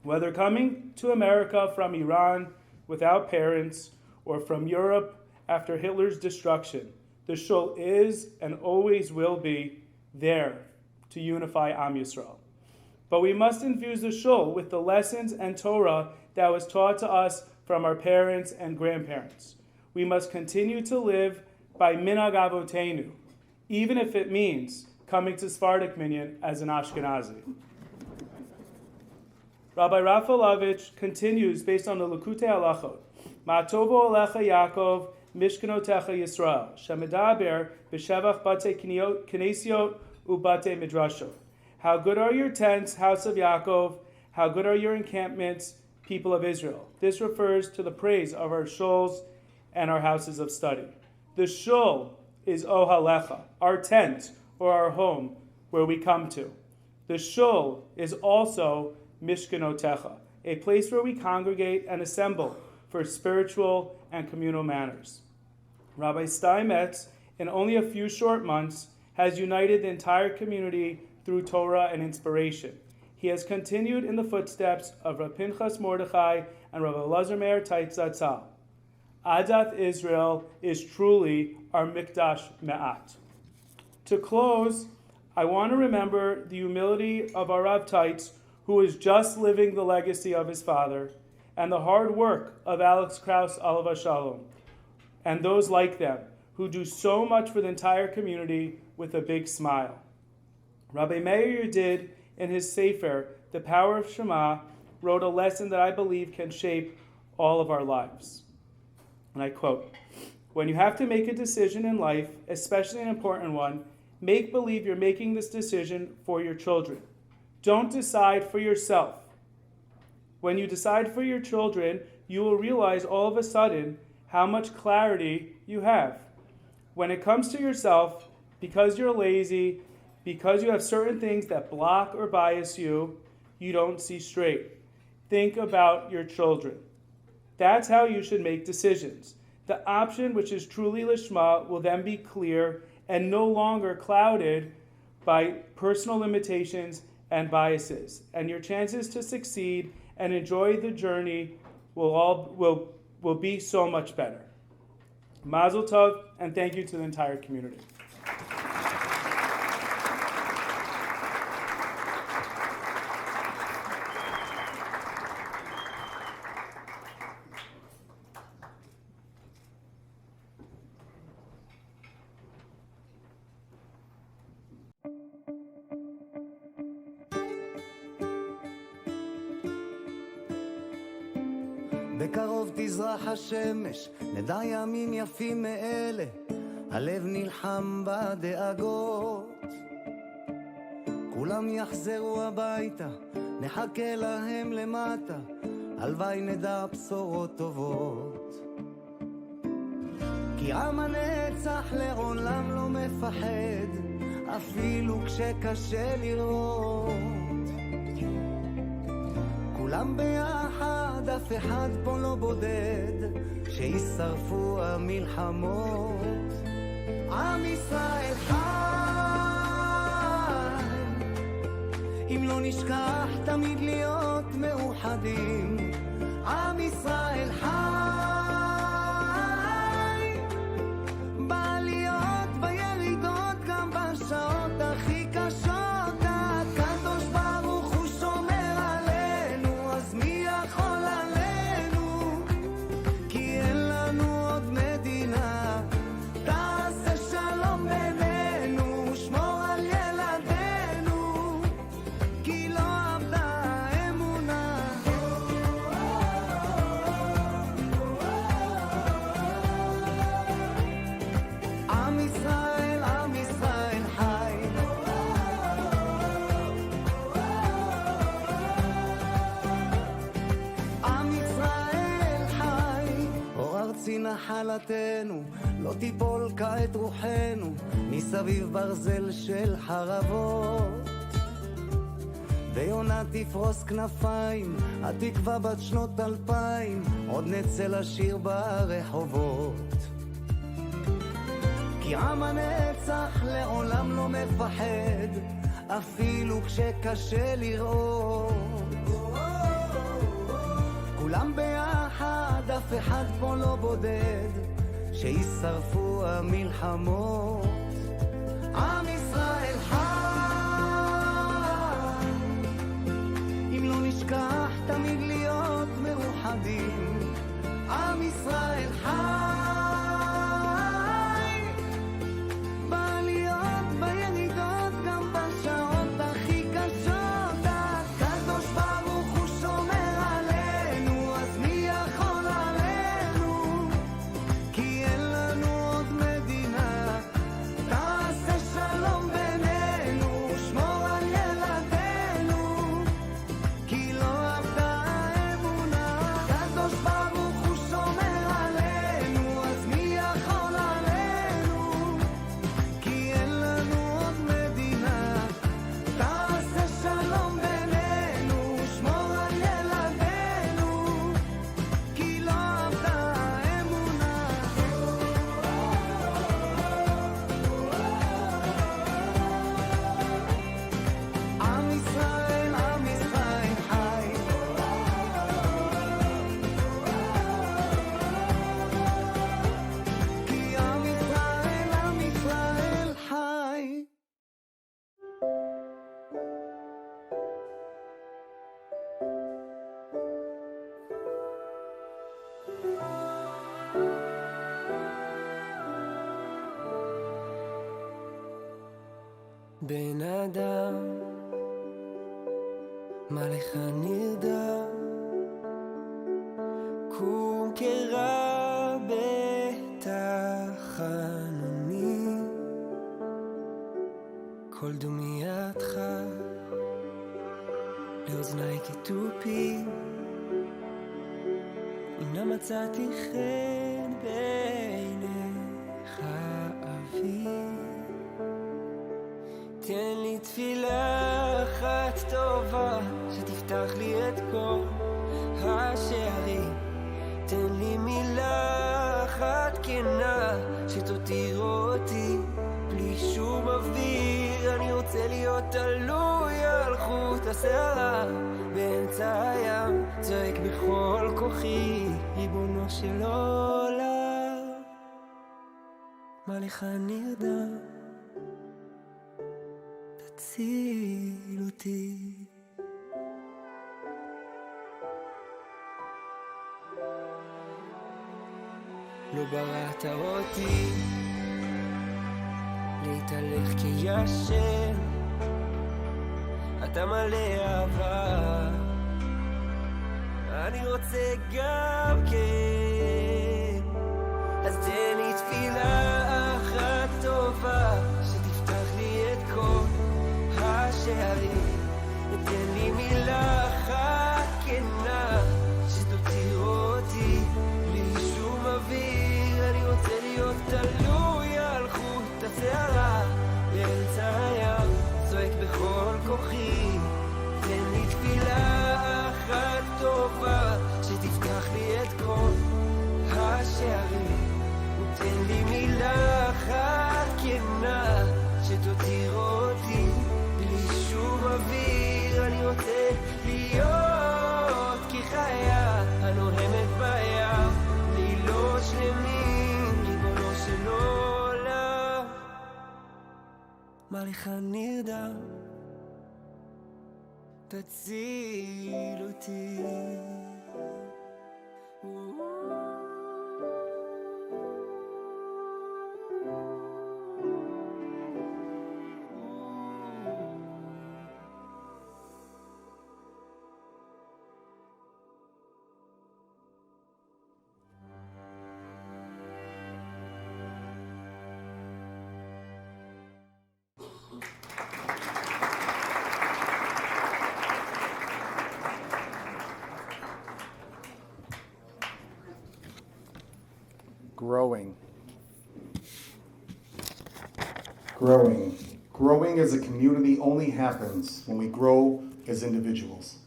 Whether coming to America from Iran without parents or from Europe after Hitler's destruction, the shul is and always will be there to unify Am Yisrael. But we must infuse the shul with the lessons and Torah that was taught to us from our parents and grandparents. We must continue to live by minhag avotenu, even if it means coming to Sephardic minyan as an Ashkenazi. Rabbi Rafalovich continues based on the Likutei Halachot. Ma'atovo alecha Yaakov mishkanotecha Yisrael shemedaber b'shevach bate knesiot ubate midrashot. How good are your tents, house of Yaakov? How good are your encampments, people of Israel? This refers to the praise of our shuls and our houses of study. The shul is ohalecha, our tent or our home where we come to. The shul is also mishkanotecha, a place where we congregate and assemble for spiritual and communal manners. Rabbi Steinmetz, in only a few short months, has united the entire community through Torah and inspiration. He has continued in the footsteps of Rav Pinchas Mordechai and Rav Elazar Meir Taitz Zatzal. Adath Israel is truly our Mikdash Me'at. To close, I want to remember the humility of our Rav Taitz, who is just living the legacy of his father, and the hard work of Alex Krauss Alav Shalom, and those like them who do so much for the entire community with a big smile. Rabbi Meir Yedid, in his Sefer, The Power of Shema, wrote a lesson that I believe can shape all of our lives. And I quote, "When you have to make a decision in life, especially an important one, make believe you're making this decision for your children. Don't decide for yourself. When you decide for your children, you will realize all of a sudden how much clarity you have. When it comes to yourself, because you're lazy, because you have certain things that block or bias you, you don't see straight. Think about your children. That's how you should make decisions. The option which is truly Lishma will then be clear and no longer clouded by personal limitations and biases. And your chances to succeed and enjoy the journey will be so much better." Mazel tov, and thank you to the entire community. בקרוב תזרח השמש, נדע ימים יפים מאלה, הלב נלחם בדאגות. כולם יחזרו הביתה, נחכה להם למטה, הלוואי נדע בשורות טובות. כי עם הנצח לעולם לא מפחד, אפילו כשקשה לראות. כולם ביחד, אף אחד פה לא בודד, שישרפו המלחמות. עם ישראל חי, אם לא נשכח תמיד להיות מאוחדים. עם ישראל חי, בעליות בירידות, גם בשעות הכי קשות. הקדוש ברוך הוא שומר עלינו, אז מי יכול עלינו? כי אין לנו עוד מדינה. תעשה שלום בינינו, שמור על ילדינו, כי לא אבדה האמונה. עם ישראל, עם ישראל חי. עם ישראל חי. אור ארצי נחלתנו, לא תיפול כעת רוחנו, מסביב ברזל של חרבות. ויונה תפרוס כנפיים, התקווה בת שנות 2000, עוד נצא לשיר ברחובות. כי עם הנצח לעולם לא מפחד, אפילו כשקשה לראות. כולם ביחד, אף אחד פה לא בודד, שישרפו המלחמות. עם ישראל חי, אם לא נשכח תמיד להיות מאוחדים. עם ישראל חי, בעליות בירידות, גם בשעות הכי קשות. הקדוש ברוך הוא שומר עלינו, אז מי יכול עלינו? כי אין לנו עוד מדינה. תעשה שלום בינינו, שמור על ילדינו, כי לא אבדה האמונה. הקדוש ברוך הוא שומר עלינו, אז מי יכול עלינו? כי אין לנו עוד מדינה. תעשה שלום בינינו, שמור על ילדינו, כי לא אבדה האמונה. עם ישראל חי, כי עם ישראל חי. בן אדם, מה לך נרדם? קום קרא בתחנוני, כל דומייתך לאוזני כתופים. הנה מצאתי חן בעיניך אבי, תן לי תפילה אחת טובה, שתפתח לי את כל השערים. תן לי מילה אחת כנה, שתותיר אותי בלי שום אוויר. אני רוצה להיות תלוי על חוט השערה, באמצע הים צועק בכל כוחי, ריבונו של עולם, מה לך נרדם? תציל אותי. לא בראת אותי להתהלך כישן, אתה מלא אהבה, אני רוצה גם כן. אז תן לי תפילה אחת טובה, שתפתח לי את כל השערים. תן לי מילה אחת כנה, שתותיר אותי בלי שום אוויר. אני רוצה להיות תלוי על חוט השערה, באמצע הים צועק בכל כוחי. תן לי תפילה אחת טובה, שתפתח לי את כל השערים. תן לי מילה אחת כנה, שתותיר אותי בלי שום אוויר. אני רוצה להיות כחיה הנוהמת בים, לילות שלמים, ריבונו של עולם, מה לך נרדם? תציל אותי. Growing. Growing. Growing as a community only happens when we grow as individuals.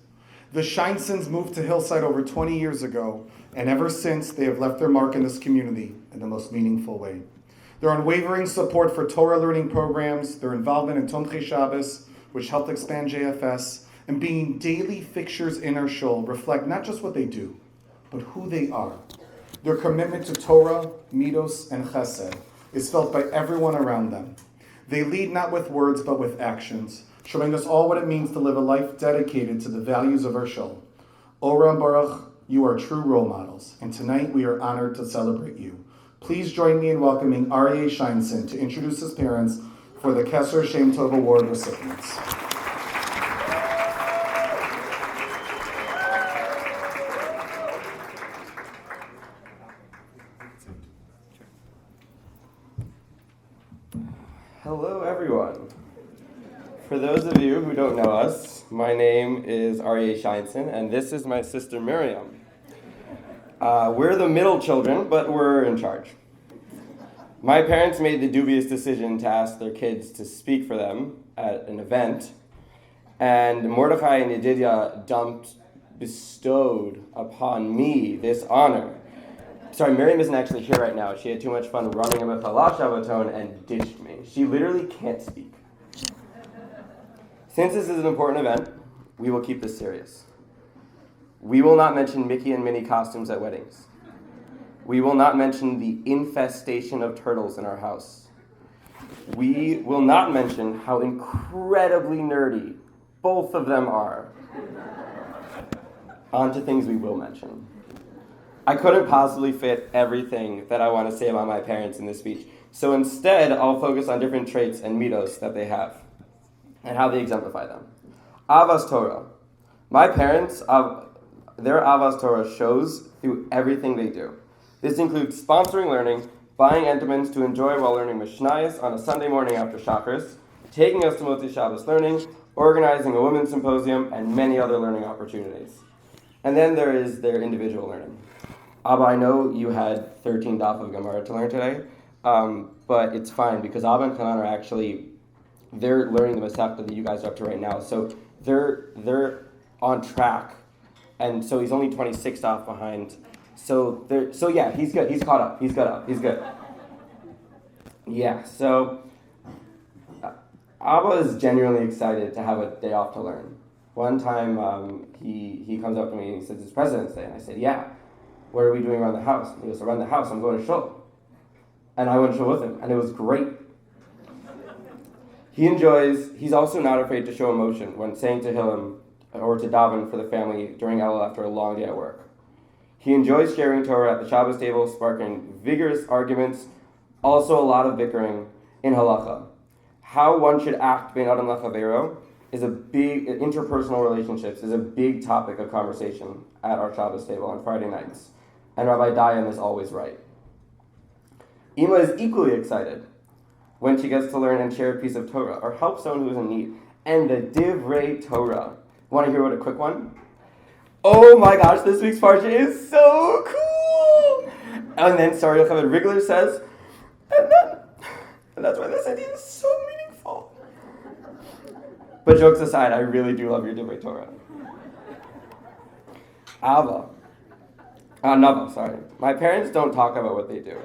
The Sheinsons moved to Hillside over 20 years ago, and ever since they have left their mark in this community in the most meaningful way. Their unwavering support for Torah learning programs, their involvement in Tomchei Shabbos, which helped expand JFS, and being daily fixtures in our shul reflect not just what they do, but who they are. Their commitment to Torah, Midos, and Chesed is felt by everyone around them. They lead not with words, but with actions, showing us all what it means to live a life dedicated to the values of our shul. Ora and Baruch, you are true role models, and tonight we are honored to celebrate you. Please join me in welcoming Aryeh Sheinson to introduce his parents for the Kesser Shem Tov Award recipients. Hello, everyone. For those of you who don't know us, my name is Aryeh Sheinson, and this is my sister Miriam. We're the middle children, but we're in charge. My parents made the dubious decision to ask their kids to speak for them at an event, and Mordechai and Yedidia bestowed upon me this honor. Sorry, Miriam isn't actually here right now. She had too much fun running a Mechala Shabbaton and ditched me. She literally can't speak. Since this is an important event, we will keep this serious. We will not mention Mickey and Minnie costumes at weddings. We will not mention the infestation of turtles in our house. We will not mention how incredibly nerdy both of them are. On to things we will mention. I couldn't possibly fit everything that I want to say about my parents in this speech, so instead I'll focus on different traits and mitos that they have and how they exemplify them. Avas Torah. My parents, their Avas Torah shows through everything they do. This includes sponsoring learning, buying entertainments to enjoy while learning Mishnayos on a Sunday morning after Shacharis, taking us to Motzi Shabbos learning, organizing a women's symposium, and many other learning opportunities. And then there is their individual learning. Abba, I know you had 13 daf of Gemara to learn today, but it's fine because Abba and Kanan are actually, they're learning the Masechta that you guys are up to right now. So they're on track, and so he's only 26 daf behind. So yeah, he's good. He's caught up. He's good. Yeah. So Abba is genuinely excited to have a day off to learn. One time he comes up to me and he says, "It's President's Day," and I said, "Yeah. What are we doing around the house?" And he goes, "Around the house, I'm going to shul." And I went to shul with him, and it was great. He's also not afraid to show emotion when saying Tehillim or to daven for the family during Elul after a long day at work. He enjoys sharing Torah at the Shabbos table, sparking vigorous arguments, also a lot of bickering in halacha. How one should act bein adam lachavero is a big, interpersonal relationships is a big topic of conversation at our Shabbos table on Friday nights. And Rabbi Dayan is always right. Ima is equally excited when she gets to learn and share a piece of Torah or help someone who is in need. And the Divrei Torah. Want to hear what a quick one? Oh my gosh, this week's parsha is so cool! And then Sari Yocheved Rigler says, and that's why this idea is so meaningful. But jokes aside, I really do love your Divrei Torah. Nava, sorry. My parents don't talk about what they do.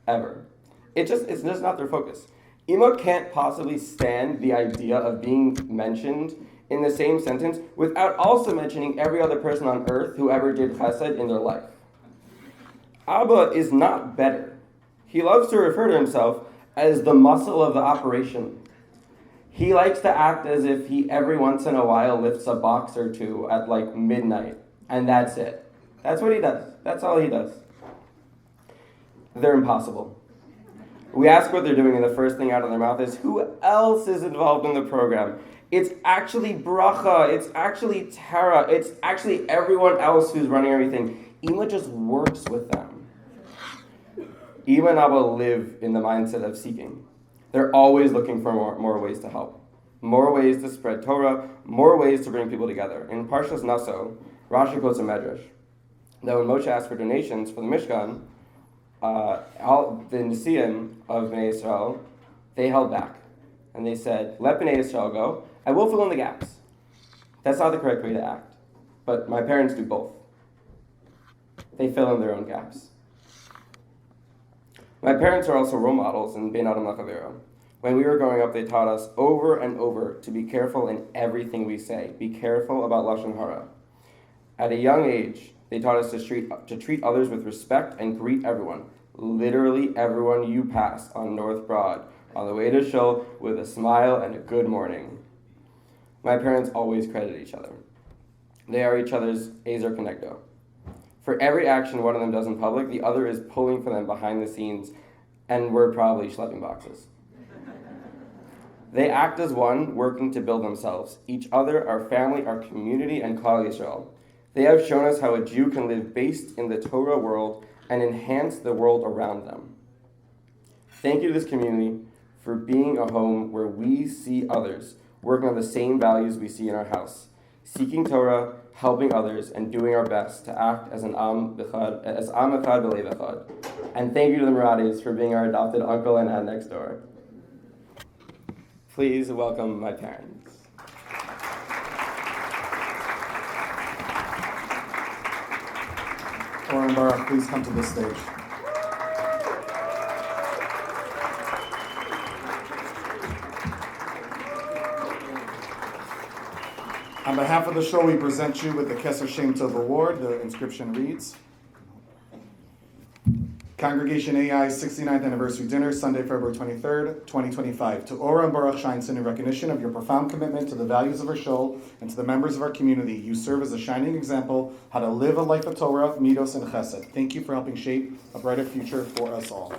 Ever. It's just not their focus. Ima can't possibly stand the idea of being mentioned in the same sentence without also mentioning every other person on earth who ever did chesed in their life. Abba is not better. He loves to refer to himself as the muscle of the operation. He likes to act as if he every once in a while lifts a box or two at like midnight, and that's it. That's what he does. That's all he does. They're impossible. We ask what they're doing, and the first thing out of their mouth is, who else is involved in the program? It's actually Bracha, it's actually Tara, it's actually everyone else who's running everything. Ima just works with them. Ima and Abba live in the mindset of seeking. They're always looking for more ways to help, more ways to spread Torah, more ways to bring people together. In Parshas Naso, Rashi quotes a medrash that when Moshe asked for donations for the Mishkan, all the Nesiim of Bnei Israel, they held back. And they said, let Bnei Israel go, I will fill in the gaps. That's not the correct way to act, but my parents do both. They fill in their own gaps. My parents are also role models in Ben Adam Lachavero. When we were growing up, they taught us over and over to be careful in everything we say. Be careful about Lashon Hara. At a young age, they taught us to treat others with respect and greet everyone, literally everyone you pass on North Broad, on the way to shul, with a smile and a good morning. My parents always credit each other. They are each other's Ezer Kenegdo. For every action one of them does in public, the other is pulling for them behind the scenes, and we're probably schlepping boxes. They act as one, working to build themselves, each other, our family, our community, and Klal Yisrael. They have shown us how a Jew can live based in the Torah world and enhance the world around them. Thank you to this community for being a home where we see others working on the same values we see in our house, seeking Torah, helping others, and doing our best to act as an Am Echad B'Lev Echad. And thank you to the Moradis for being our adopted uncle and aunt next door. Please welcome my parents. Or and Baruch, please come to this stage. On behalf of the show, we present you with the Keser Shem Tov Award. The inscription reads, Congregation AI's 69th Anniversary Dinner, Sunday, February 23rd, 2025. To Ora and Baruch Sheinson, in recognition of your profound commitment to the values of our show and to the members of our community, you serve as a shining example how to live a life of Torah, Midos, and Chesed. Thank you for helping shape a brighter future for us all.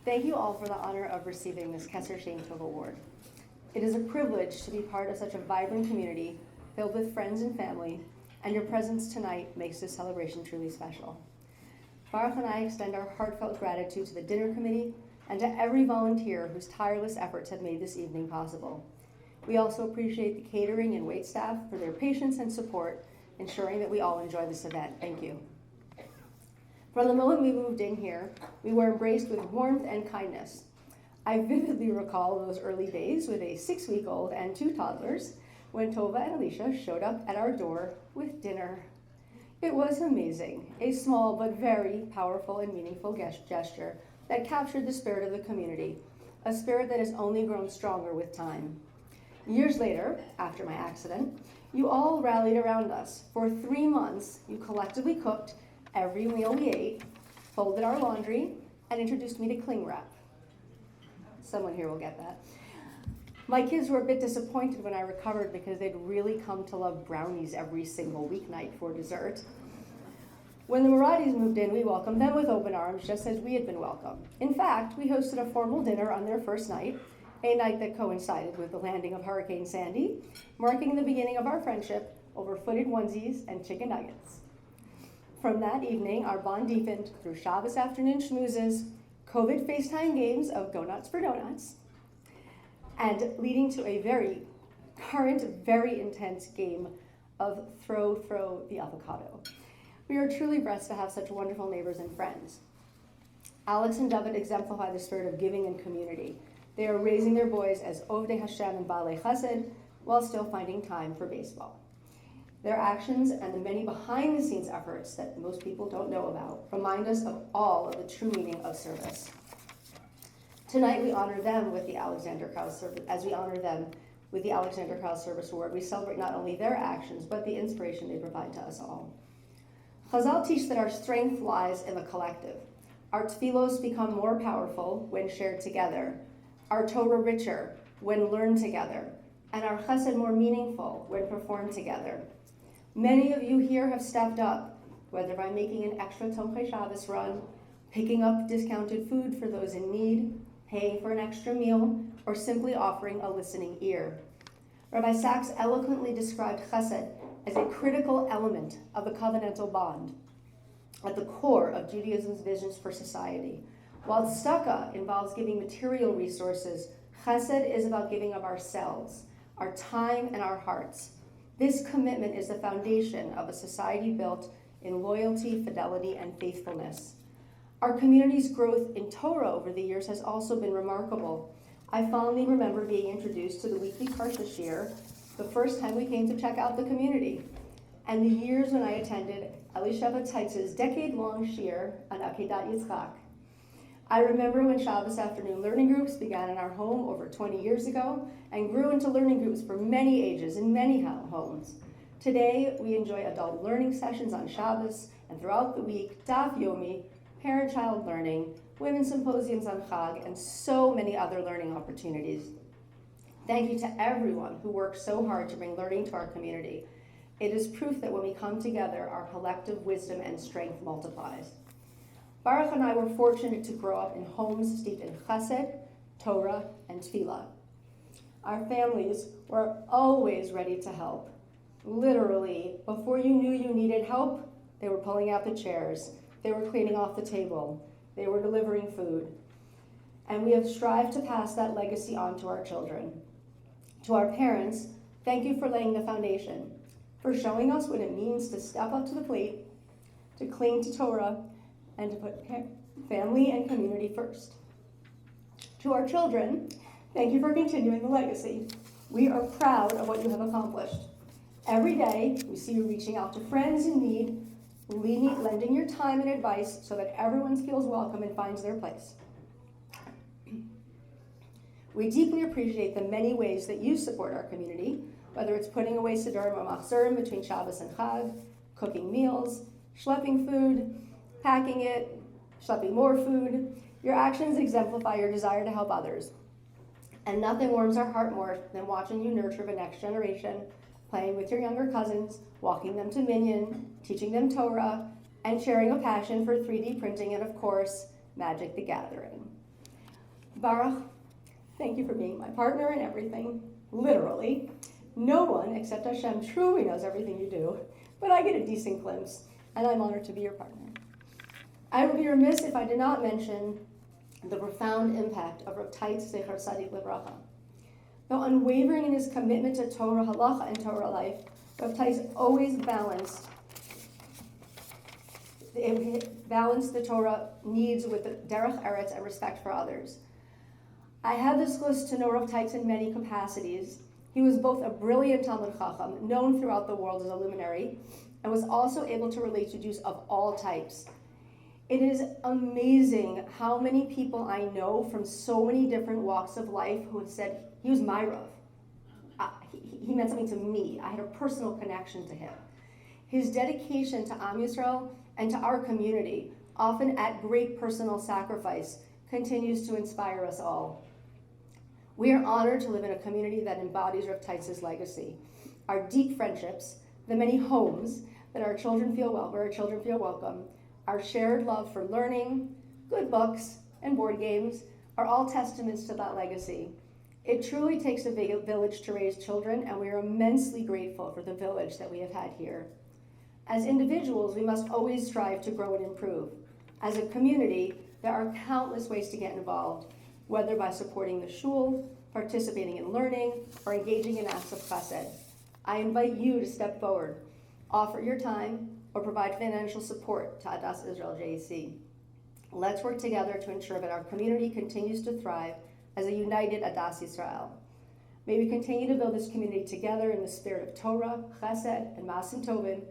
Thank you all for the honor of receiving this Keser Shem Tov Award. It is a privilege to be part of such a vibrant community filled with friends and family, and your presence tonight makes this celebration truly special. Baruch and I extend our heartfelt gratitude to the dinner committee and to every volunteer whose tireless efforts have made this evening possible. We also appreciate the catering and waitstaff for their patience and support, ensuring that we all enjoy this event. Thank you. From the moment we moved in here, we were embraced with warmth and kindness. I vividly recall those early days with a 6-week-old and 2 toddlers when Tova and Alicia showed up at our door with dinner. It was amazing, a small but very powerful and meaningful gesture that captured the spirit of the community, a spirit that has only grown stronger with time. Years later, after my accident, you all rallied around us. For 3 months, you collectively cooked every meal we ate, folded our laundry, and introduced me to cling wrap. Someone here will get that. My kids were a bit disappointed when I recovered because they'd really come to love brownies every single weeknight for dessert. When the Moradis moved in, we welcomed them with open arms, just as we had been welcomed. In fact, we hosted a formal dinner on their first night, a night that coincided with the landing of Hurricane Sandy, marking the beginning of our friendship over footed onesies and chicken nuggets. From that evening, our bond deepened through Shabbos afternoon schmoozes, COVID FaceTime games of Go Nuts for Donuts, and leading to a very current, very intense game of throw the avocado. We are truly blessed to have such wonderful neighbors and friends. Alex and Dovid exemplify the spirit of giving and community. They are raising their boys as Ovdei Hashem and Baalei Chesed while still finding time for baseball. Their actions and the many behind-the-scenes efforts that most people don't know about remind us of all of the true meaning of service. Tonight we honor them with the Alexander Krauss Service. As we honor them with the Alexander Krauss Service Award, we celebrate not only their actions, but the inspiration they provide to us all. Chazal teach that our strength lies in the collective. Our tefillos become more powerful when shared together, our Torah richer when learned together, and our chesed more meaningful when performed together. Many of you here have stepped up, whether by making an extra Tomchei Shabbos run, picking up discounted food for those in need, paying for an extra meal, or simply offering a listening ear. Rabbi Sachs eloquently described chesed as a critical element of the covenantal bond at the core of Judaism's visions for society. While tzedakah involves giving material resources, chesed is about giving of ourselves, our time, and our hearts. This commitment is the foundation of a society built in loyalty, fidelity, and faithfulness. Our community's growth in Torah over the years has also been remarkable. I fondly remember being introduced to the weekly Parsha Shir the first time we came to check out the community, and the years when I attended Elisheva Teitz's decade-long Shir on Akedat Yitzchak. I remember when Shabbos afternoon learning groups began in our home over 20 years ago and grew into learning groups for many ages in many homes. Today, we enjoy adult learning sessions on Shabbos and throughout the week, Daf Yomi, parent-child learning, women's symposiums on Chag, and so many other learning opportunities. Thank you to everyone who worked so hard to bring learning to our community. It is proof that when we come together, our collective wisdom and strength multiplies. Baruch and I were fortunate to grow up in homes steeped in chesed, Torah, and tefillah. Our families were always ready to help. Literally, before you knew you needed help, they were pulling out the chairs, they were cleaning off the table, they were delivering food. And we have strived to pass that legacy on to our children. To our parents, thank you for laying the foundation, for showing us what it means to step up to the plate, to cling to Torah, and to put family and community first. To our children, thank you for continuing the legacy. We are proud of what you have accomplished. Every day, we see you reaching out to friends in need, lending your time and advice so that everyone feels welcome and finds their place. We deeply appreciate the many ways that you support our community, whether it's putting away Siddurim or Machzorim between Shabbos and Chag, cooking meals, schlepping food, packing it, schlepping more food. Your actions exemplify your desire to help others. And nothing warms our heart more than watching you nurture the next generation, playing with your younger cousins, walking them to Minyan, teaching them Torah, and sharing a passion for 3D printing and, of course, Magic the Gathering. Baruch, thank you for being my partner in everything, literally. No one except Hashem truly knows everything you do, but I get a decent glimpse, and I'm honored to be your partner. I would be remiss if I did not mention the profound impact of Rav Taitz Zecher Tzadik Livracha. Though unwavering in his commitment to Torah halacha and Torah life, Rav Taitz always balanced the Torah needs with the derech eretz and respect for others. I had the zchus to know Rav Taitz in many capacities. He was both a brilliant Talmud Chacham, known throughout the world as a luminary, and was also able to relate to Jews of all types. It is amazing how many people I know from so many different walks of life who have said, he was my Rav. He meant something to me. I had a personal connection to him. His dedication to Am Yisrael and to our community, often at great personal sacrifice, continues to inspire us all. We are honored to live in a community that embodies Rav Taitz's legacy. Our deep friendships, the many homes that where our children feel welcome, our shared love for learning, good books, and board games are all testaments to that legacy. It truly takes a village to raise children, and we are immensely grateful for the village that we have had here. As individuals, we must always strive to grow and improve. As a community, there are countless ways to get involved, whether by supporting the shul, participating in learning, or engaging in acts of chesed. I invite you to step forward, offer your time, or provide financial support to Adath Israel JEC. Let's work together to ensure that our community continues to thrive as a united Adath Yisrael. May we continue to build this community together in the spirit of Torah, Chesed, and Masim Tovim,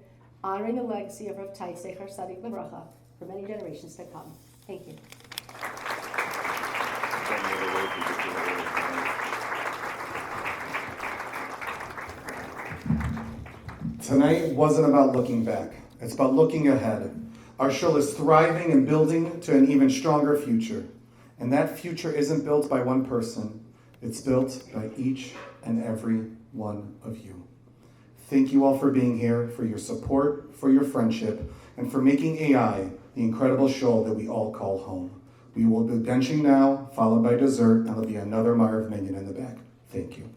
honoring the legacy of Rav Taitz Zecher Tzadik Livracha for many generations to come. Thank you. Tonight wasn't about looking back. It's about looking ahead. Our shul is thriving and building to an even stronger future. And that future isn't built by one person. It's built by each and every one of you. Thank you all for being here, for your support, for your friendship, and for making AI the incredible shul that we all call home. We will be benching now, followed by dessert, and there'll be another Marv minion in the back. Thank you.